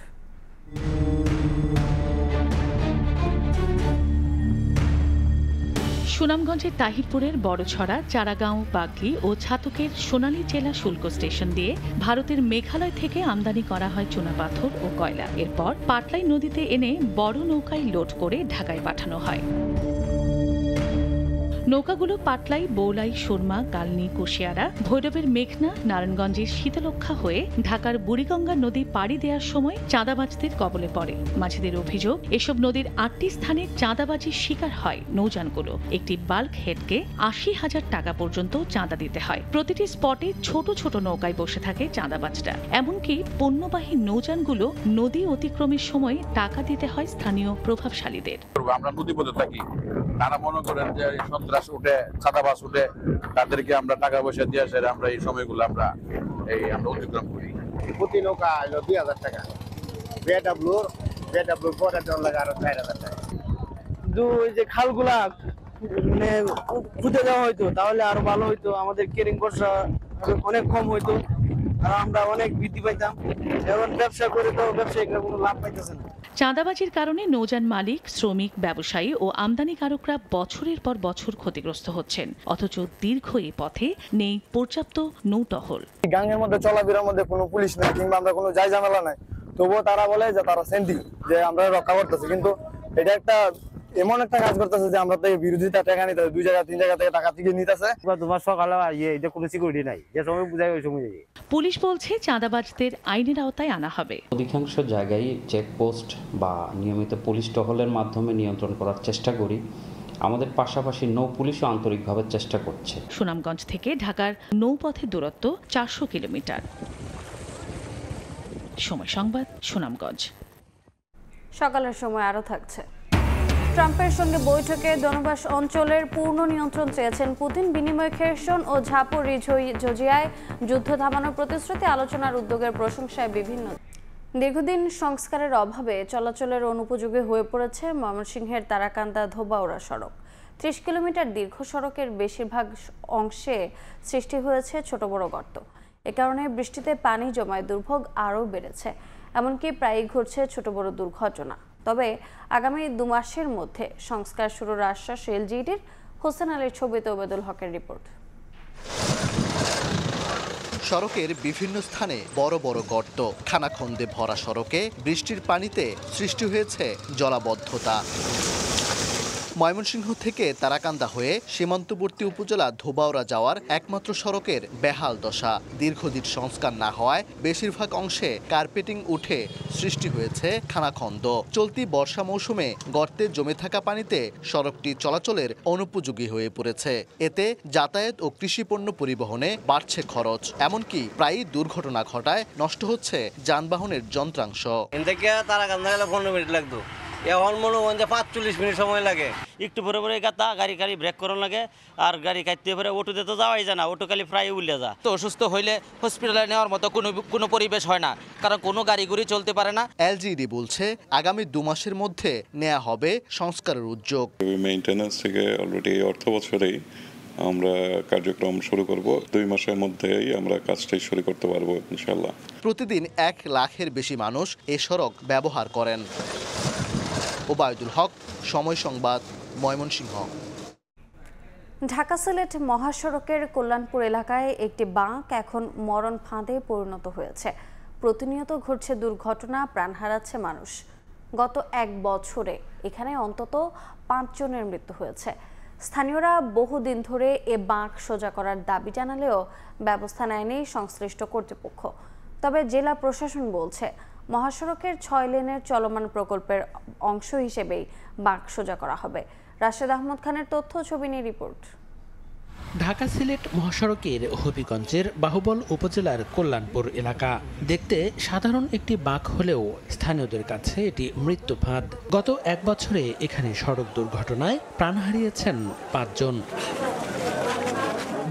সুনামগঞ্জের তাহিরপুরের বড়ছড়া, চারাগাঁও, বাগলি ও ছাতকের সোনালী জেলা শুল্ক স্টেশন দিয়ে ভারতের মেঘালয় থেকে আমদানি করা হয় চুনাপাথর ও কয়লা। এরপর পাটলাই নদীতে এনে বড় নৌকায় লোড করে ঢাকায় পাঠানো হয়। নৌকাগুলো পাটলাই, বৌলাই, সুরমা, কালনী, কুশিয়ারা, ভৈরবের মেঘনা, নারায়ণগঞ্জের শীতলক্ষা হয়ে ঢাকার বুড়িগঙ্গা নদী পাড়ি দেওয়ার সময় চাঁদাবাজদের কবলে পড়ে। মাঝিদের অভিযোগ, এসব নদীর 8টি স্থানে চাঁদাবাজির শিকার হয় নৌযানগুলো। একটি বাল্ক হেডকে 80,000 টাকা পর্যন্ত চাঁদা দিতে হয়। প্রতিটি স্পটে ছোট ছোট নৌকায় বসে থাকে চাঁদাবাজরা। এমনকি পণ্যবাহী নৌযানগুলো নদী অতিক্রমের সময় টাকা দিতে হয় স্থানীয় প্রভাবশালীদের। আমরা নদীপথে থাকি, তারা মনে করেন যে সন্ত্রাস উঠে, চাঁদাবাজ উঠে, তাদেরকে আমরা টাকা পয়সা দিয়ে আসে, আমরা এই সময়গুলো আমরা অতিক্রম করি। প্রতি নৌকা 2,000 টাকা, বেডাব্লুর পরে লাগে আরো 4,000 টাকা। ওই যে খালগুলা মানে খুঁজে দেওয়া হয়তো তাহলে আরো ভালো হইতো, আমাদের কেরিং খরচা অনেক কম হইতো আর আমরা অনেক বৃদ্ধি পাইতাম। এখন ব্যবসা করে তো ব্যবসায়ীরা কোনো লাভ পাইতেছে না। চাঁদাবাজির কারণে নৌযান মালিক, শ্রমিক, ব্যবসায়ী ও আমদানিকারকরা বছরের পর বছর ক্ষতিগ্রস্ত হচ্ছেন, অথচ দীর্ঘ এই পথে নেই পর্যাপ্ত নৌটহল। গাঙের মধ্যে চলাফেরার মধ্যে কোনো পুলিশ নেই কিংবা আমরা কোনো ঝামেলা নাই, তবুও তারা বলে যে তারা সেন্টি যে আমরা রক্ষা করতেছি, কিন্তু এটা একটা এমন একটা কাজ করতেছে যে আমরা থেকে বিরোধিতা টাকা নিতে 2 জায়গা 3 জায়গা থেকে টাকা থেকে নিতেছে। তোমার সকালে এটা কোনো সিকিউরিটি নাই, যে সময় বুঝাই ওই সময় যাই। পুলিশ বলছে চাঁদাবাজদের আইনের আওতায় আনা হবে। অধিকাংশ জায়গায় চেকপোস্ট বা নিয়মিত পুলিশ টহলের মাধ্যমে নিয়ন্ত্রণ করার চেষ্টা করি। আমাদের পাশাপাশি নৌ পুলিশও আন্তরিকভাবে চেষ্টা করছে। সুনামগঞ্জ থেকে ঢাকার নৌপথের দূরত্ব 400 কিলোমিটার। সময় সংবাদ, সুনামগঞ্জ। সকালের সময় আরও থাকছে। ট্রাম্পের সঙ্গে বৈঠকে দোনবাস অঞ্চলের পূর্ণ নিয়ন্ত্রণ চেয়েছেন পুতিন। বিনিময়ে খেরসন ও ঝাপোরিঝিয়ায় যুদ্ধ থামানোর প্রতিশ্রুতি, আলোচনার উদ্যোগের প্রশংসায় বিভিন্ন। দীর্ঘদিন সংস্কারের অভাবে চলাচলের অনুপযোগী হয়ে পড়েছে ময়মনসিংহের তারাকান্দা ধোবাউড়া সড়ক। 30 কিলোমিটার দীর্ঘ সড়কের বেশিরভাগ অংশে সৃষ্টি হয়েছে ছোট বড় গর্ত। এ কারণে বৃষ্টিতে পানি জমায় দুর্ভোগ আরও বেড়েছে, এমনকি প্রায়ই ঘটছে ছোট বড় দুর্ঘটনা। তবে আগামী 2 মাসের মধ্যে সংস্কার শুরুর আশ্বাস এলজিইডির। হোসেন আলীর ছবিতে ওবেদুল হকের রিপোর্ট। সড়কের বিভিন্ন স্থানে বড় বড় গর্ত, খানাখন্দে ভরা সড়কে বৃষ্টির পানিতে সৃষ্টি হয়েছে জলাবদ্ধতা। ময়মনসিংহ থেকে তারাকান্দা হয়ে সীমান্তবর্তী উপজেলা ধোবাউড়া যাওয়ার একমাত্র সড়কের বেহাল দশা। দীর্ঘদিন সংস্কার না হওয়ায় বেশিরভাগ অংশে কার্পেটিং উঠে সৃষ্টি হয়েছে খানাখন্দ। চলতি বর্ষা মৌসুমে গর্তে জমে থাকা পানিতে সড়কটি চলাচলের অনুপযোগী হয়ে পড়েছে। এতে যাতায়াত ও কৃষিপণ্য পরিবহনে বাড়ছে খরচ, এমনকি প্রায়ই দুর্ঘটনা ঘটায়, নষ্ট হচ্ছে যানবাহনের যন্ত্রাংশ। তারাকান্দা গেলে 15 মিনিট লাগতো, এখন মনে হয় যে 45 মিনিট সময় লাগে। একটু পরে পরে গাড়ি ব্রেক করানো লাগে, আর গাড়ি কাটতে পরে অটোতে তো যাওয়াই যায় না, অটো খালি প্রায় উল্লে যা। তো অসুস্থ হইলে হসপিটালে নেওয়ার মতো কোনো পরিবেশ হয় না, কারণ কোনো গাড়ি গুড়ি চলতে পারে না। এলজিইডি বলছে আগামী 2 মাসের মধ্যে নেওয়া হবে সংস্কারের উদ্যোগ। মেইনটেন্যান্স থেকে অলরেডি অর্থ বছরেই আমরা কার্যক্রম শুরু করব। 2 মাসের মধ্যেই আমরা কাজটাই শুরু করতে পারবো ইনশাআল্লাহ। প্রতিদিন 1 লাখের বেশি মানুষ এ সড়ক ব্যবহার করেন। ওবায়দুল হক, সময় সংবাদ, ময়মনসিংহ। ঢাকা সিলেট মহাসড়কের কল্যাণপুর এলাকায় একটি বাঁক এখন মরণ ফাঁদে পরিণত হয়েছে। প্রতিনিয়ত ঘটছে দুর্ঘটনা, প্রাণ হারাচ্ছে মানুষ। গত 1 বছরে এখানে অন্তত 5 জনের মৃত্যু হয়েছে। স্থানীয়রা বহুদিন ধরে এ বাঁক সোজা করার দাবি জানালেও ব্যবস্থা নেয়নি সংশ্লিষ্ট কর্তৃপক্ষ। তবে জেলা প্রশাসন বলছে মহাসড়কের 6 লেনের চলমান প্রকল্পের অংশ হিসেবেই বাঁক সোজা করা হবে। রাশেদ আহমদ খানের তথ্য, ছবি নিয়ে রিপোর্ট। ঢাকা সিলেট মহাসড়কের হবিগঞ্জের বাহুবল উপজেলার কল্যাণপুর এলাকা দেখতে সাধারণ একটি বাঁক হলেও স্থানীয়দের কাছে এটি মৃত্যু ফাঁদ। গত 1 বছরে এখানে সড়ক দুর্ঘটনায় প্রাণ হারিয়েছেন 5 জন।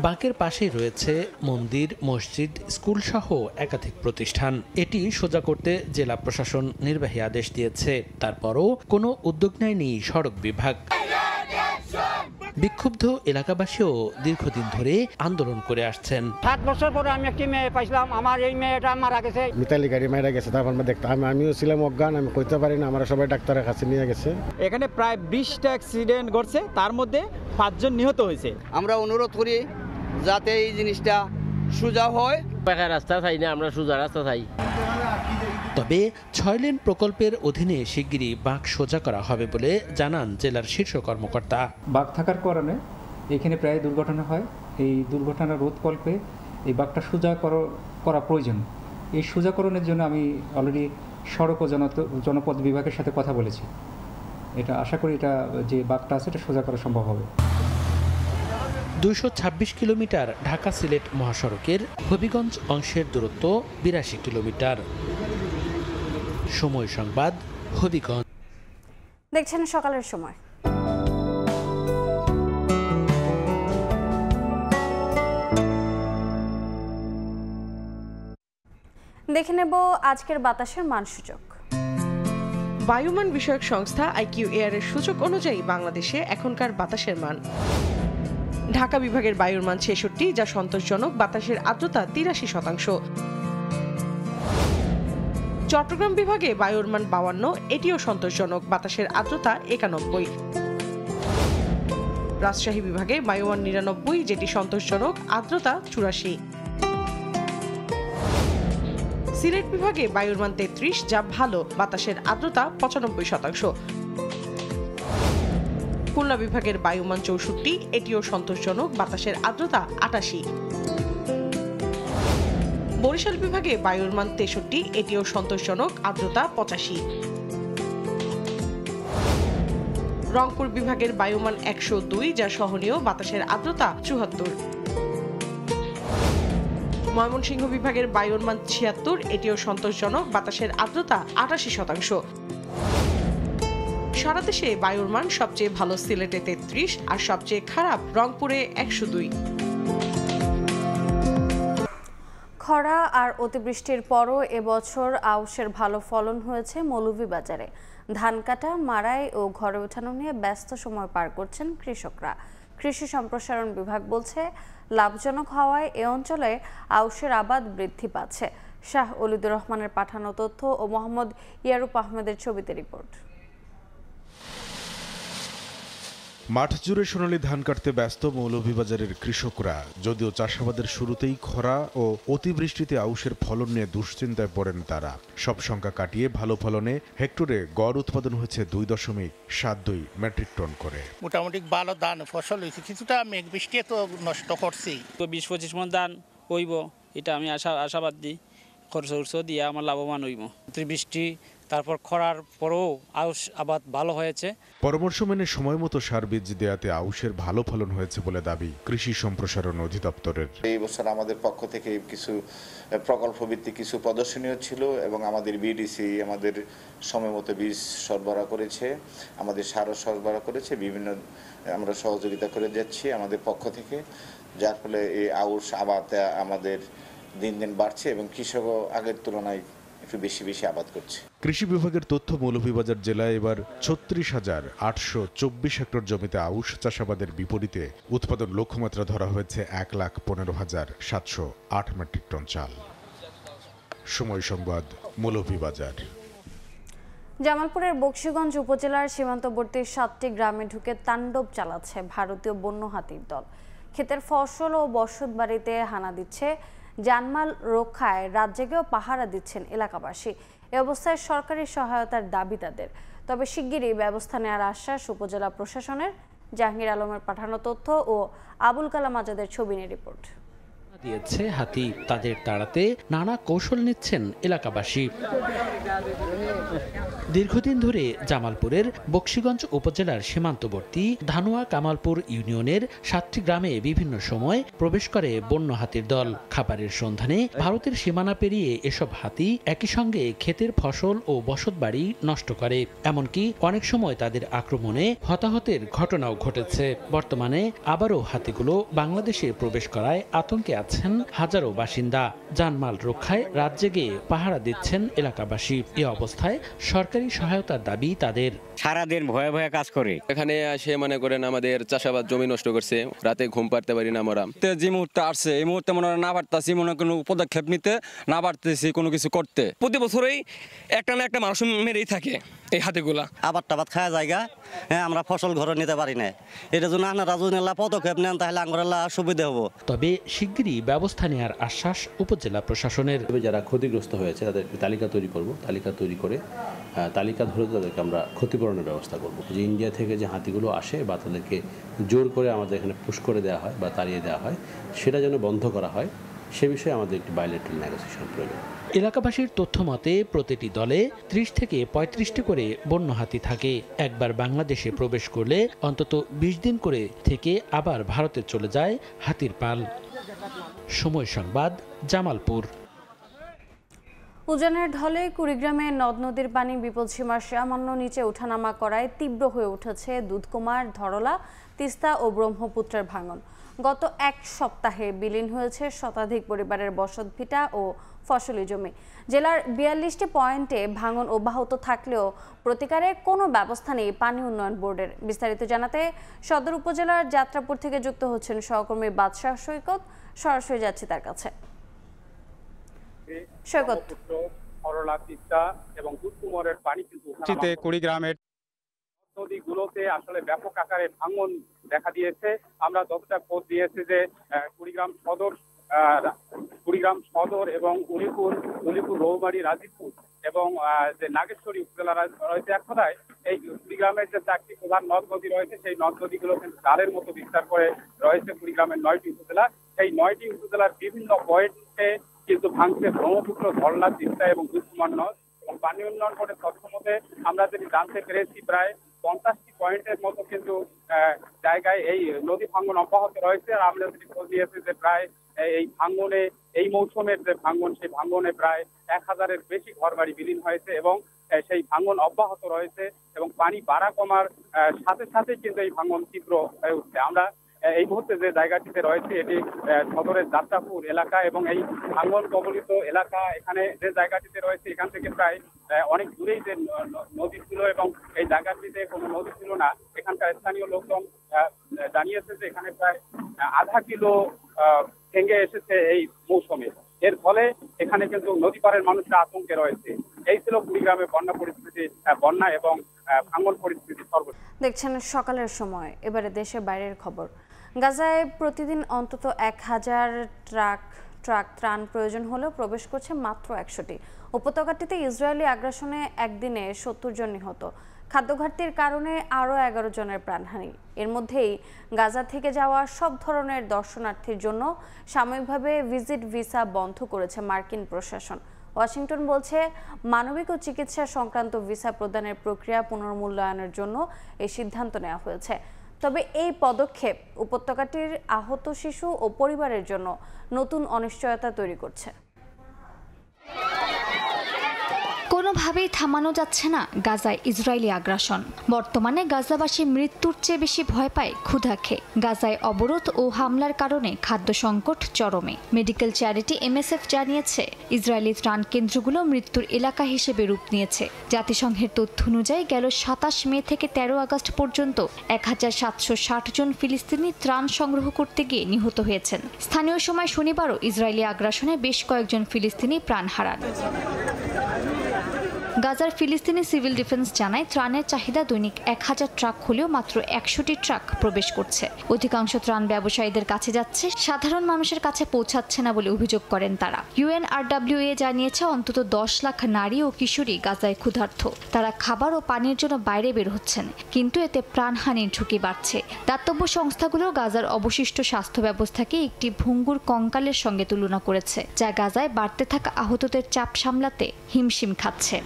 বাঁকের পাশেই রয়েছে মন্দির, মসজিদ, স্কুল সহ একাধিক প্রতিষ্ঠান। এটি সোজা করতে জেলা প্রশাসন নির্বাহী আদেশ দিয়েছে, তারপরও কোনো উদ্যোগ নেয়নি সড়ক বিভাগ। বিক্ষুব্ধ এলাকাবাসীও দীর্ঘদিন ধরে আন্দোলন করে আসছেন। 7 বছর পরে আমি একটি মেয়ে পাইছিলাম, আমার এই মেয়েটা মারা গেছে। মিতালি গাড়ি মারা গেছে, তারপর আমিও ছিলাম অজ্ঞান, আমি কইতে পারি না, আমরা সবাই ডাক্তারের কাছে নিয়ে গেছে। এখানে প্রায় 20টা অ্যাক্সিডেন্ট ঘটছে, তার মধ্যে 5 জন নিহত হয়েছে। আমরা অনুরোধ করি যাতে এই জিনিসটা সোজা হয়। পাকা রাস্তা চাই না, আমরা সোজা রাস্তা চাই। তবে 6 লেন প্রকল্পের অধীনে শিগগিরই বাঁক সোজা করা হবে বলে জানান জেলার শীর্ষ কর্মকর্তা। বাঁক থাকার কারণে এখানে প্রায় দুর্ঘটনা হয়। এই দুর্ঘটনা রোধকল্পে এই বাঁকটা সোজা করা প্রয়োজন। এই সোজাকরণের জন্য আমি অলরেডি সড়ক ও জনপথ বিভাগের সাথে কথা বলেছি। এটা আশা করি এটা যে বাঁকটা আছে এটা সোজা করা সম্ভব হবে। 226 কিলোমিটার ঢাকা সিলেট মহাসড়কের হবিগঞ্জ অংশের দূরত্ব 82 কিলোমিটার। সময় সংবাদ, হবিগঞ্জ। দেখছেন সকালের সময়। দেখে নেব আজকের বাতাসের মানসূচক। বায়ুমান বিষয়ক সংস্থা IQ Air এর সূচক অনুযায়ী বাংলাদেশে এখনকার বাতাসের মান: ঢাকা বিভাগের বায়ুর মান 66, যা সন্তোষজনক, বাতাসের আর্দ্রতা 83%। চট্টগ্রাম বিভাগে বায়ুর মান 52, এটিও সন্তোষজনক, বাতাসের আর্দ্রতা 91। রাজশাহী বিভাগে বায়ুমান 99, যেটি সন্তোষজনক, আর্দ্রতা 84। সিলেট বিভাগে বায়ুর মান 33, যা ভালো, বাতাসের আর্দ্রতা 95%। খুলনা বিভাগের বায়ুমান 64, এটিও সন্তোষজনক, বাতাসের আর্দ্রতা 88। বরিশাল বিভাগে বায়ুর মান 63, এটিও সন্তোষজনক, আর্দ্রতা 85। রংপুর বিভাগের বায়ুমান 102, যা সহনীয়, বাতাসের আর্দ্রতা 74। ময়মনসিংহ বিভাগের বায়ুর মান 76, এটিও সন্তোষজনক, বাতাসের আর্দ্রতা 88%। সারা দেশে বায়ুর মান সবচেয়ে ভালো সিলেটে 33 আর সবচেয়ে খারাপ রংপুরে 102। খরা আর অতিবৃষ্টির পরও এবছর আউশের ভালো ফলন হয়েছে মৌলভীবাজারে। ধান কাটা, মাড়াই ও ঘরে ওঠানো নিয়ে ব্যস্ত সময় পার করছেন কৃষকরা। কৃষি সম্প্রসারণ বিভাগ বলছে, লাভজনক হওয়ায় এ অঞ্চলে আউশের আবাদ বৃদ্ধি পাচ্ছে। শাহ অলিদুর রহমানের পাঠানো তথ্য ও মোহাম্মদ ইয়ারুপ আহমেদের ছবিতে রিপোর্ট। মাঠ জুড়ে সোনালী ধান কাটতে ব্যস্ত মৌলভীবাজারের কৃষকরা। যদিও চাষাবাদের শুরুতেই খরা ও অতিবৃষ্টিতে আউশের ফলন নিয়ে দুশ্চিন্তায় পড়েন তারা। সব সংখ্যা কাটিয়ে ভালো ফলনে হেক্টরে গড় উৎপাদন হয়েছে 2.72 মেট্রিক টন করে। মোটামুটি ভালো ধান ফসল হয়েছে, কিছুটা মেঘ বৃষ্টি তো নষ্ট করছি। 20-25 মণ ধান হইব, এটা আমি আশাবাদ দিই। খরচ দিয়ে আমার লাভবান হইব। অতিবৃষ্টি তারপর খরার পরও আউশ আবাদ ভালো হয়েছে। পরামর্শ মেনে সময় মতো সার বীজ দেওয়াতে আউশের ভালো ফলন হয়েছে বলে দাবি কৃষি সম্প্রসারণ অধিদপ্তরের। এই বছর আমাদের পক্ষ থেকে কিছু প্রকল্প ভিত্তিক কিছু প্রদর্শনীয় ছিল এবং আমাদের বিডিসি আমাদের সময় মতো বীজ সরবরাহ করেছে, আমাদের সারও সরবরাহ করেছে, বিভিন্ন আমরা সহযোগিতা করে যাচ্ছি আমাদের পক্ষ থেকে, যার ফলে এই আউশ আবাদ আমাদের দিন দিন বাড়ছে এবং কৃষকও আগের তুলনায় একটু বেশি আবাদ করছে। কৃষি বিভাগের তথ্য, মৌলভীবাজার জেলায় এবার 36,824 হেক্টর জমিতে আউশ চাষাবাদের বিপরীতে উৎপাদন লক্ষ্যমাত্রা ধরা হয়েছে 1,15,708 মেট্রিক টন চাল। সময় সংবাদ, মৌলভীবাজার। জামালপুরের বকশীগঞ্জ উপজেলার সীমান্তবর্তী 7টি গ্রামে ঢুকে তাণ্ডব চালাচ্ছে ভারতীয় বন্য হাতির দল। ক্ষেতের ফসল ও বসত বাড়িতে হানা দিচ্ছে, জানমাল রক্ষায় রাত জেগেও পাহারা দিচ্ছেন এলাকাবাসী। এ অবস্থায় সরকারি সহায়তার দাবি তাদের, তবে শিগগিরই ব্যবস্থা নেওয়ার আশ্বাস উপজেলা প্রশাসনের। জাহাঙ্গীর আলমের পাঠানো তথ্য ও আবুল কালাম আজাদের ছবি নিয়ে রিপোর্ট। দিয়েছে হাতি, তাদের তাড়াতে নানা কৌশল নিচ্ছেন এলাকাবাসী। দীর্ঘদিন ধরে জামালপুরের বকশীগঞ্জ উপজেলার সীমান্তবর্তী ধানুয়া কামালপুর ইউনিয়নের 7টি গ্রামে বিভিন্ন সময় প্রবেশ করে বন্য হাতির দল। খাবারের সন্ধানে ভারতের সীমানা পেরিয়ে এসব হাতি একই সঙ্গে ক্ষেতের ফসল ও বসতবাড়ি নষ্ট করে, এমনকি অনেক সময় তাদের আক্রমণে হতাহতের ঘটনাও ঘটেছে। বর্তমানে আবারও হাতিগুলো বাংলাদেশে প্রবেশ করায় আতঙ্কে আছেন হাজারো বাসিন্দা। জানমাল রক্ষায় রাত জেগে পাহারা দিচ্ছেন এলাকাবাসী। এ অবস্থায় সরকারি সহায়তার দাবি তাদের। সারাদিন ভয়ে ভয়ে কাজ করে এখানে আসে মনে করেন আমাদের চাষাবাদ জমি নষ্ট করছে, রাতে ঘুম পাড়তে পারি না আমরা। যে মুহূর্তে আসছে এই মুহূর্তে মনে না পারতাছি, মনে কোনো পদক্ষেপ নিতে না পারতেছি, কোনো কিছু করতে। প্রতি বছরই একটা না একটা মানুষ মেরেই থাকে এই হাতিগুলা। আবাদ টাবাদ খাওয়া জায়গা, হ্যাঁ আমরা ফসল ঘরে নিতে পারি না। এটা জন্য আপনারা যদি পদক্ষেপ নেন তাহলে আমরা সুবিধা হবো। তবে শিগগিরই ব্যবস্থা নেওয়ার আশ্বাস উপজেলা প্রশাসনের। যারা ক্ষতিগ্রস্ত হয়েছে তাদের তালিকা তৈরি করব, তালিকা তৈরি করে তালিকা ধরে তাদেরকে আমরা ক্ষতিপূরণের ব্যবস্থা করব। যে ইন্ডিয়া থেকে যে হাতিগুলো আসে বা তাদেরকে জোর করে আমাদের এখানে পুশ করে দেওয়া হয় বা তাড়িয়ে দেওয়া হয়, সেটা যেন বন্ধ করা হয়, সে বিষয়ে আমাদের একটি বাইলেটারাল নেগোসিয়েশন প্রয়োজন। এলাকাবাসীর তথ্য মতে প্রতিটি দলে 30 থেকে 35টি করে বন্য হাতি থাকে। একবার বাংলাদেশে প্রবেশ করলে অন্তত 20 দিন করে থেকে আবার ভারতে চলে যায় হাতির পাল। সময় সংবাদ, জামালপুর। উজানের ঢলে কুড়িগ্রামে নদ নদীর পানি বিপদসীমার সামান্য নিচে ওঠানামা করায় তীব্র হয়ে উঠেছে দুধকুমার, ধরলা, তিস্তা ও ব্রহ্মপুত্রের ভাঙন। গত এক সপ্তাহে বিলীন হয়েছে শতাধিক পরিবারের বসতভিটা ও ফসলি জমি। জেলার 42টি পয়েন্টে ভাঙন অব্যাহত থাকলেও প্রতিকারের কোনো ব্যবস্থা নেই পানি উন্নয়ন বোর্ডের। বিস্তারিত জানাতে সদর উপজেলার যাত্রাপুর থেকে যুক্ত হচ্ছেন সহকর্মী বাদশাহ সৈকত। সরাসরি যাচ্ছি তার কাছে। সৈকত, ধরলা, তিস্তা এবং দুধকুমারের পানি কিন্তু কুড়িগ্রামের নদীগুলোতে আসলে ব্যাপক আকারে ভাঙন দেখা দিয়েছে। আমরা যতটা খোঁজ দিয়েছি যে কুড়িগ্রাম সদর কুড়িগ্রাম সদর এবং উলিপুর রৌমারী রাজীবপুর এবং যে নাগেশ্বরী উপজেলা রয়েছে, এক কথায় এই কুড়িগ্রামের যে 4টি প্রধান নদ নদী রয়েছে সেই নদ নদীগুলো কিন্তু জালের মতো বিস্তার করে রয়েছে কুড়িগ্রামের 9টি উপজেলা। সেই 9টি উপজেলার বিভিন্ন পয়েন্টে কিন্তু ভাঙছে ব্রহ্মপুত্র, ধরলা, তিস্তা এবং দুধকুমার নদ। এবং পানি উন্নয়ন বোর্ডের তথ্য মতে আমরা যদি জানতে পেরেছি প্রায় 50টি পয়েন্টের মতো কিন্তু জায়গায় এই নদী ভাঙন অব্যাহত রয়েছে। আর আমরা যদি খোঁজ নিয়েছি যে প্রায় এই ভাঙনে, এই মৌসুমের যে ভাঙন, সেই ভাঙনে প্রায় 1000-এর বেশি ঘরবাড়ি বিলীন হয়েছে এবং সেই ভাঙন অব্যাহত রয়েছে এবং পানি বাড়া কমার সাথে সাথে কিন্তু এই ভাঙন তীব্র হয়ে উঠছে। আমরা এই মুহূর্তে যে জায়গাটিতে রয়েছে এটি সদরের যাত্রাপুর এলাকা এবং এই ভাঙন কবলিত এলাকা, এখানে যে জায়গাটিতে রয়েছে এখান থেকে প্রায় অনেক দূরেই যে নদী ছিল এবং এই জায়গাটিতে কোনো নদী ছিল না। এখানকার স্থানীয় লোকজন জানিয়েছে যে এখানে প্রায় আধা কিলো ভেঙে এসেছে এই মৌসুমে। এর ফলে এখানে কিন্তু নদী পাড়ের মানুষরা আতঙ্কে রয়েছে। এই ছিল কুড়িগ্রামে বন্যা এবং ভাঙন পরিস্থিতি সর্বশেষ। দেখছেন সকালের সময়। এবারে দেশের বাইরের খবর। গাজায় প্রতিদিন অন্তত 1000 ট্রাক ত্রাণ প্রয়োজন হলেও প্রবেশ করছে মাত্র 100টি। উপত্যকাটিতে ইসরায়েলি আগ্রাসনে একদিনে 70 জন নিহত। খাদ্য ঘাটতির কারণে আরও 11 জনের প্রাণহানি। এর মধ্যেই গাজা থেকে যাওয়া সব ধরনের দর্শনার্থীর জন্য সাময়িকভাবে ভিজিট ভিসা বন্ধ করেছে মার্কিন প্রশাসন। ওয়াশিংটন বলছে মানবিক ও চিকিৎসা সংক্রান্ত ভিসা প্রদানের প্রক্রিয়া পুনর্মূল্যায়নের জন্য এই সিদ্ধান্ত নেওয়া হয়েছে। তবে এই পদক্ষেপ উপত্যকাটির আহত শিশু ও পরিবারের জন্য নতুন অনিশ্চয়তা তৈরি করছে। কোনোভাবেই থামানো যাচ্ছে না গাজায় ইসরায়েলি আগ্রাসন। বর্তমানে গাজাবাসী মৃত্যুর চেয়ে বেশি ভয় পায় ক্ষুধা খেয়ে। গাজায় অবরোধ ও হামলার কারণে খাদ্য সংকট চরমে। মেডিকেল চ্যারিটি MSF জানিয়েছে ইসরায়েলি ত্রাণ কেন্দ্রগুলো মৃত্যুর এলাকা হিসেবে রূপ নিয়েছে। জাতিসংঘের তথ্য অনুযায়ী গেল 27 মে থেকে 13 আগস্ট পর্যন্ত 1760 জন ফিলিস্তিনি ত্রাণ সংগ্রহ করতে গিয়ে নিহত হয়েছেন। স্থানীয় সময় শনিবারও ইসরায়েলি আগ্রাসনে বেশ কয়েকজন ফিলিস্তিনি প্রাণ হারান। গাজার ফিলিস্তিনি সিভিল ডিফেন্স জানায় ত্রাণের চাহিদা দৈনিক 1000 ট্রাক হলেও মাত্র 100টি ট্রাক প্রবেশ করছে। অধিকাংশ ত্রাণ ব্যবসায়ীদের কাছে যাচ্ছে, সাধারণ মানুষের কাছে পৌঁছাচ্ছে না বলে অভিযোগ করেন তারা। UNRWA জানিয়েছে অন্তত 10 লাখ নারী ও কিশোরী গাজায় ক্ষুধার্ত। তারা খাবার ও পানির জন্য বাইরে বের হচ্ছেন, কিন্তু এতে প্রাণহানির ঝুঁকি বাড়ছে। দাতব্য সংস্থাগুলো গাজার অবশিষ্ট স্বাস্থ্য ব্যবস্থাকে একটি ভঙ্গুর কঙ্কালের সঙ্গে তুলনা করেছে, যা গাজায় বাড়তে থাকা আহতদের চাপ সামলাতে হিমশিম খাচ্ছে।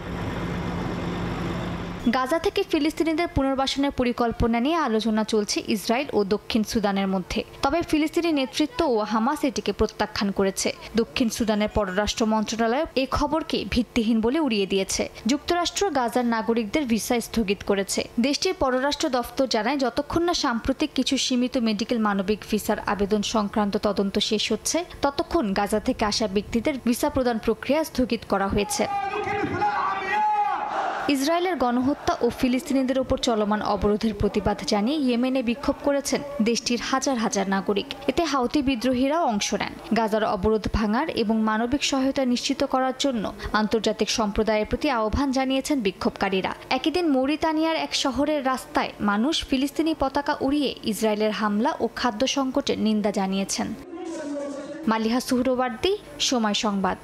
গাজা থেকে ফিলিস্তিনিদের পুনর্বাসনের পরিকল্পনা নিয়ে আলোচনা চলছে ইসরায়েল ও দক্ষিণ সুদানের মধ্যে। তবে ফিলিস্তিনি নেতৃত্ব ও হামাস এটিকে প্রত্যাখ্যান করেছে। দক্ষিণ সুদানের পররাষ্ট্র মন্ত্রণালয় এই খবরকে ভিত্তিহীন বলে উড়িয়ে দিয়েছে। যুক্তরাষ্ট্র গাজার নাগরিকদের ভিসা স্থগিত করেছে। দেশটির পররাষ্ট্র দফতর জানায় যতক্ষণ না সাম্প্রতিক কিছু সীমিত মেডিকেল মানবিক ভিসার আবেদন সংক্রান্ত তদন্ত শেষ হচ্ছে, ততক্ষণ গাজা থেকে আসা ব্যক্তিদের ভিসা প্রদান প্রক্রিয়া স্থগিত করা হয়েছে। ইসরায়েলের গণহত্যা ও ফিলিস্তিনিদের উপর চলমান অবরোধের প্রতিবাদ জানিয়ে ইয়েমেনে বিক্ষোভ করেছেন দেশটির হাজার হাজার নাগরিক। এতে হাউতি বিদ্রোহীরাও অংশ নেন। গাজার অবরোধ ভাঙার এবং মানবিক সহায়তা নিশ্চিত করার জন্য আন্তর্জাতিক সম্প্রদায়ের প্রতি আহ্বান জানিয়েছেন বিক্ষোভকারীরা। একই দিন মৌরিতানিয়ার এক শহরের রাস্তায় মানুষ ফিলিস্তিনি পতাকা উড়িয়ে ইসরায়েলের হামলা ও খাদ্য সংকটের নিন্দা জানিয়েছেন। মালিহা সুহরওয়ার্দী, সময় সংবাদ।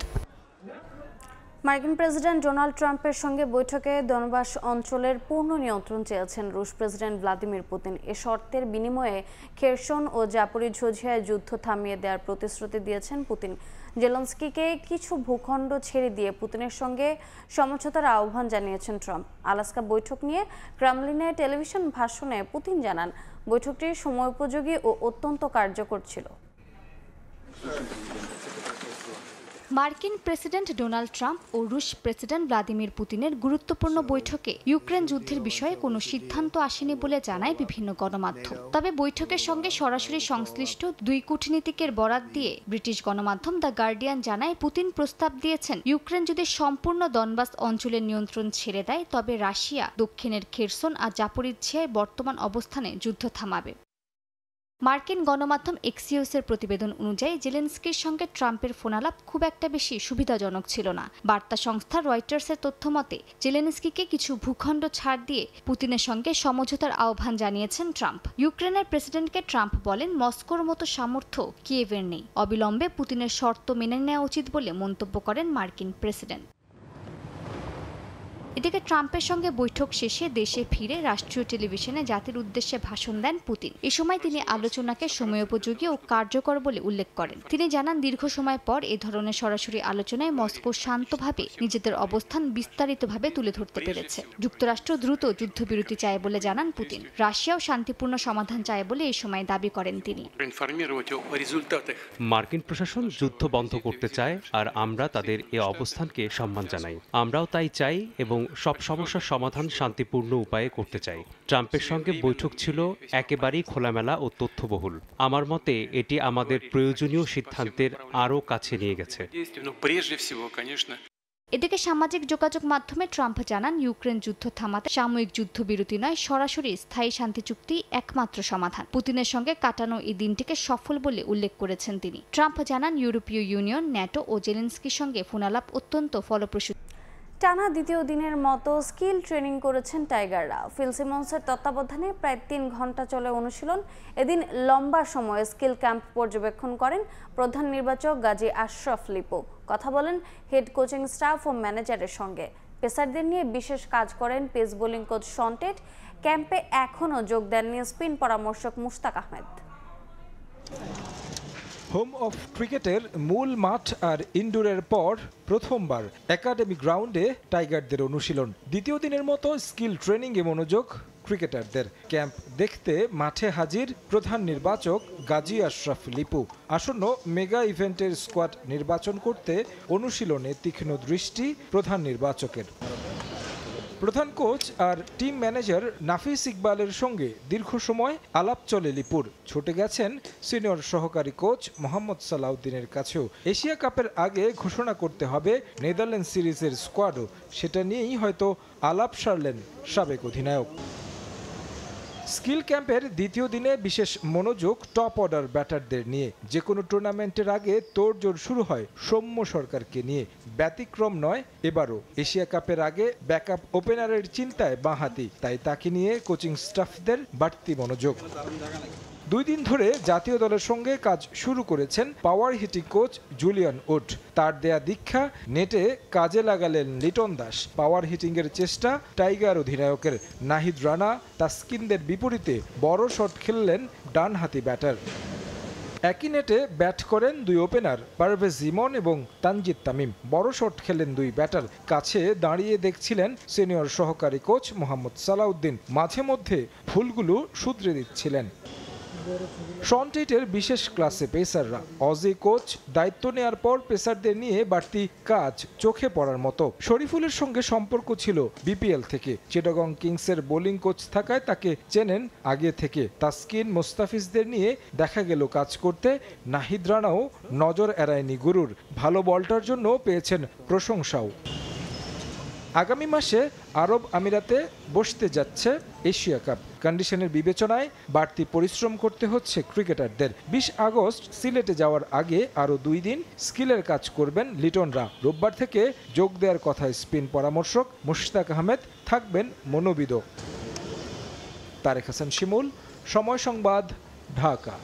মার্কিন প্রেসিডেন্ট ডোনাল্ড ট্রাম্পের সঙ্গে বৈঠকে দনবাস অঞ্চলের পূর্ণ নিয়ন্ত্রণ চেয়েছেন রুশ প্রেসিডেন্ট ভ্লাদিমির পুতিন। এ শর্তের বিনিময়ে খেরসন ও জাপরিঝিয়ায় যুদ্ধ থামিয়ে দেওয়ার প্রতিশ্রুতি দিয়েছেন পুতিন। জেলেনস্কিকে কিছু ভূখণ্ড ছেড়ে দিয়ে পুতিনের সঙ্গে সমঝোতার আহ্বান জানিয়েছেন ট্রাম্প। আলাস্কা বৈঠক নিয়ে ক্রেমলিনে টেলিভিশন ভাষণে পুতিন জানান, বৈঠকটি সময়োপযোগী ও অত্যন্ত কার্যকর ছিল। মার্কিন প্রেসিডেন্ট ডোনাল্ড ট্রাম্প ও রুশ প্রেসিডেন্ট ভ্লাদিমির পুতিনের গুরুত্বপূর্ণ বৈঠকে ইউক্রেন যুদ্ধের বিষয়ে কোনো সিদ্ধান্ত আসেনি বলে জানায় বিভিন্ন গণমাধ্যম। তবে বৈঠকের সঙ্গে সরাসরি সংশ্লিষ্ট দুই কূটনীতিকের বরাত দিয়ে ব্রিটিশ গণমাধ্যম দ্য গার্ডিয়ান জানায়, পুতিন প্রস্তাব দিয়েছেন ইউক্রেন যদি সম্পূর্ণ দনবাস অঞ্চলের নিয়ন্ত্রণ ছেড়ে দেয় তবে রাশিয়া দক্ষিণের খেরসন আর জাপরিঝিয়ায় বর্তমান অবস্থানে যুদ্ধ থামাবে। মার্কিন গণমাধ্যম এক্সিওসের প্রতিবেদন অনুযায়ী জেলেনস্কির সঙ্গে ট্রাম্পের ফোনালাপ খুব একটা বেশি সুবিধাজনক ছিল না। বার্তা সংস্থা রয়টার্সের তথ্য মতে জেলেনস্কিকে কিছু ভূখণ্ড ছাড় দিয়ে পুতিনের সঙ্গে সমঝোতার আহ্বান জানিয়েছেন ট্রাম্প। ইউক্রেনের প্রেসিডেন্টকে ট্রাম্প বলেন মস্কোর মতো সামর্থ্য কিয়েভের নেই, অবিলম্বে পুতিনের শর্ত মেনে নেওয়া উচিত বলে মন্তব্য করেন মার্কিন প্রেসিডেন্ট। এদিকে ট্রাম্পের সঙ্গে বৈঠক শেষে দেশে ফিরে রাষ্ট্রীয় টেলিভিশনে জাতির উদ্দেশ্যে ভাষণ দেন পুতিন। এ সময় তিনি আলোচনাকে সময়োপযোগী ও কার্যকর বলে উল্লেখ করেন। তিনি জানান দীর্ঘ সময় পর এ ধরনের সরাসরি আলোচনায় মস্কো শান্তভাবে নিজেদের অবস্থান বিস্তারিতভাবে তুলে ধরতে পেরেছে। যুক্তরাষ্ট্র দ্রুত যুদ্ধবিরতি চায় বলে জানান পুতিন। রাশিয়াও শান্তিপূর্ণ সমাধান চায় বলে এ সময় দাবি করেন তিনি। মার্কিন প্রশাসন যুদ্ধ বন্ধ করতে চায় আর আমরা তাদের এ অবস্থানকে সম্মান জানাই। আমরাও তাই চাই এবং সব সমস্যার সমাধান শান্তিপূর্ণ উপায়ে করতে চাই। ট্রাম্পের সঙ্গে বৈঠক ছিল একেবারেই খোলামেলা ও তথ্যবহুল। আমার মতে এটি আমাদের প্রয়োজনীয় সিদ্ধান্তের আরও কাছে নিয়ে গেছে। এদিকে সামাজিক যোগাযোগ মাধ্যমে ট্রাম্প জানান ইউক্রেন যুদ্ধ থামাতে সাময়িক যুদ্ধবিরতি নয়, সরাসরি স্থায়ী শান্তি চুক্তি একমাত্র সমাধান। পুতিনের সঙ্গে কাটানো এই দিনটিকে সফল বলে উল্লেখ করেছেন তিনি। ট্রাম্প জানান ইউরোপীয় ইউনিয়ন, ন্যাটো ও জেলেনস্কির সঙ্গে ফোনালাপ অত্যন্ত ফলপ্রসূ। টানা দ্বিতীয় দিনের মতো স্কিল ট্রেনিং করেছেন টাইগাররা। ফিল সিমন্সের তত্ত্বাবধানে প্রায় 3 ঘন্টা চলে অনুশীলন। এদিন লম্বা সময় স্কিল ক্যাম্প পর্যবেক্ষণ করেন প্রধান নির্বাচক গাজী আশরাফ লিপু। কথা বলেন হেড কোচিং স্টাফ ও ম্যানেজারের সঙ্গে। পেসারদের নিয়ে বিশেষ কাজ করেন pace bowling coach Shaun Tait. ক্যাম্পে এখনও যোগ দেননি স্পিন পরামর্শক মুশতাক আহমেদ। হোম অফ ক্রিকেটের মূল মাঠ আর ইনডোরের পর প্রথমবার একাডেমি গ্রাউন্ডে টাইগারদের অনুশীলন। দ্বিতীয় দিনের মতো স্কিল ট্রেনিংয়ে মনোযোগ ক্রিকেটারদের। ক্যাম্প দেখতে মাঠে হাজির প্রধান নির্বাচক গাজী আশরাফ লিপু। আসন্ন মেগা ইভেন্টের স্কোয়াড নির্বাচন করতে অনুশীলনে তীক্ষ্ণ দৃষ্টি প্রধান নির্বাচকের। প্রধান কোচ আর টিম ম্যানেজার নাফিস ইকবালের সঙ্গে দীর্ঘ সময় আলাপ চলে লিপুর। ছুটে গেছেন সিনিয়র সহকারী কোচ মোহাম্মদ সালাউদ্দিনের কাছেও। এশিয়া কাপের আগে ঘোষণা করতে হবে নেদারল্যান্ড সিরিজের স্কোয়াডও, সেটা নিয়েই হয়তো আলাপ সারলেন সাবেক অধিনায়ক। স্কিল ক্যাম্পের দ্বিতীয় দিনে বিশেষ মনোযোগ টপ অর্ডার ব্যাটারদের নিয়ে। যে কোনো টুর্নামেন্টের আগে তোড়জোড় শুরু হয় সৌম্য সরকারকে নিয়ে। ব্যতিক্রম নয় এবারও। এশিয়া কাপের আগে ব্যাকআপ ওপেনারের চিন্তায় বাঁহাতি, তাই তাকে নিয়ে কোচিং স্টাফদের বাড়তি মনোযোগ। 2 দিন ধরে জাতীয় দলের সঙ্গে কাজ শুরু করেছেন পাওয়ার হিটিং কোচ জুলিয়ান উড। তার দেয়া দীক্ষা নেটে কাজে লাগালেন লিটন দাস। পাওয়ার হিটিংয়ের চেষ্টা টাইগার অধিনায়কের। নাহিদ রানা, তাসকিনদের বিপরীতে বড় শট খেললেন ডানহাতি ব্যাটার। একই নেটে ব্যাট করেন 2 ওপেনার পারভেজ ইমন এবং তানজিদ তামিম। বড় শট খেলেন 2 ব্যাটার। কাছে দাঁড়িয়ে দেখছিলেন সিনিয়র সহকারী কোচ মোহাম্মদ সালাউদ্দিন। মাঝে মধ্যে ভুলগুলো শুধরে দিচ্ছিলেন। শন টেটের বিশেষ ক্লাসে পেসাররা। অজি কোচ দায়িত্ব নেয়ার পর পেসারদের নিয়ে বাড়তি কাজ চোখে পড়ার মতো। শরীফুলের সঙ্গে সম্পর্ক ছিল বিপিএল থেকে। চিটাগং কিংসের বোলিং কোচ থাকায় তাকে চেনেন আগে থেকে। তাসকিন, মোস্তাফিজদের নিয়ে দেখা গেল কাজ করতে। নাহিদ রানাও নজর এড়ায়নি গুরুর। ভালো বলটার জন্য পেয়েছেন প্রশংসাও। আগামী মাসে আরব আমিরাতে বসতে যাচ্ছে এশিয়া কাপ। কন্ডিশনের বিবেচনায় বাড়তি পরিশ্রম করতে হচ্ছে ক্রিকেটারদের। 20 আগস্ট সিলেটে যাওয়ার আগে আরও 2 দিন স্কিলের কাজ করবেন লিটনরা। রোববার থেকে যোগ দেওয়ার কথা স্পিন পরামর্শক মুশতাক আহমেদ, থাকবেন মনোবিদ। তারেক হাসান শিমুল, সময় সংবাদ, ঢাকা।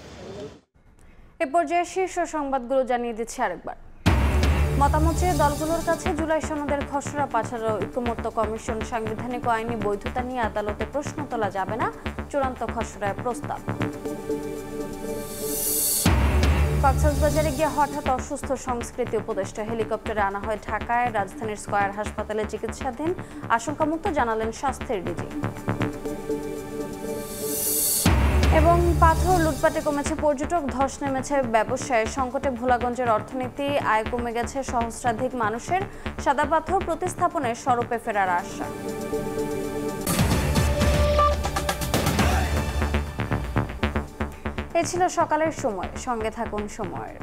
এ পর্যায়ে শীর্ষ সংবাদগুলো জানিয়ে দিচ্ছি আরেকবার। মতামত চেয়ে দলগুলোর কাছে জুলাই সনদের খসড়া পাঠানোর ঐকমত্য কমিশন। সাংবিধানিক ও আইনি বৈধতা নিয়ে আদালতে প্রশ্ন তোলা যাবে না, চূড়ান্ত খসড়ায় প্রস্তাব। কক্সবাজারে গিয়ে হঠাৎ অসুস্থ সংস্কৃতি উপদেষ্টা। হেলিকপ্টারে আনা হয় ঢাকায়। রাজধানীর স্কয়ার হাসপাতালে চিকিৎসাধীন। আশঙ্কামুক্ত জানালেন স্বাস্থ্যের ডিজি। এবং পাথর লুটপাটে কমেছে পর্যটক, ধস নেমেছে ব্যবসায়। সংকটে ভোলাগঞ্জের অর্থনীতি, আয় কমে গেছে সহস্রাধিক মানুষের। সাদা পাথর প্রতিস্থাপনের স্বরূপে ফেরার আশা। এ ছিল সকালের সময়। সঙ্গে থাকুন সময়ের।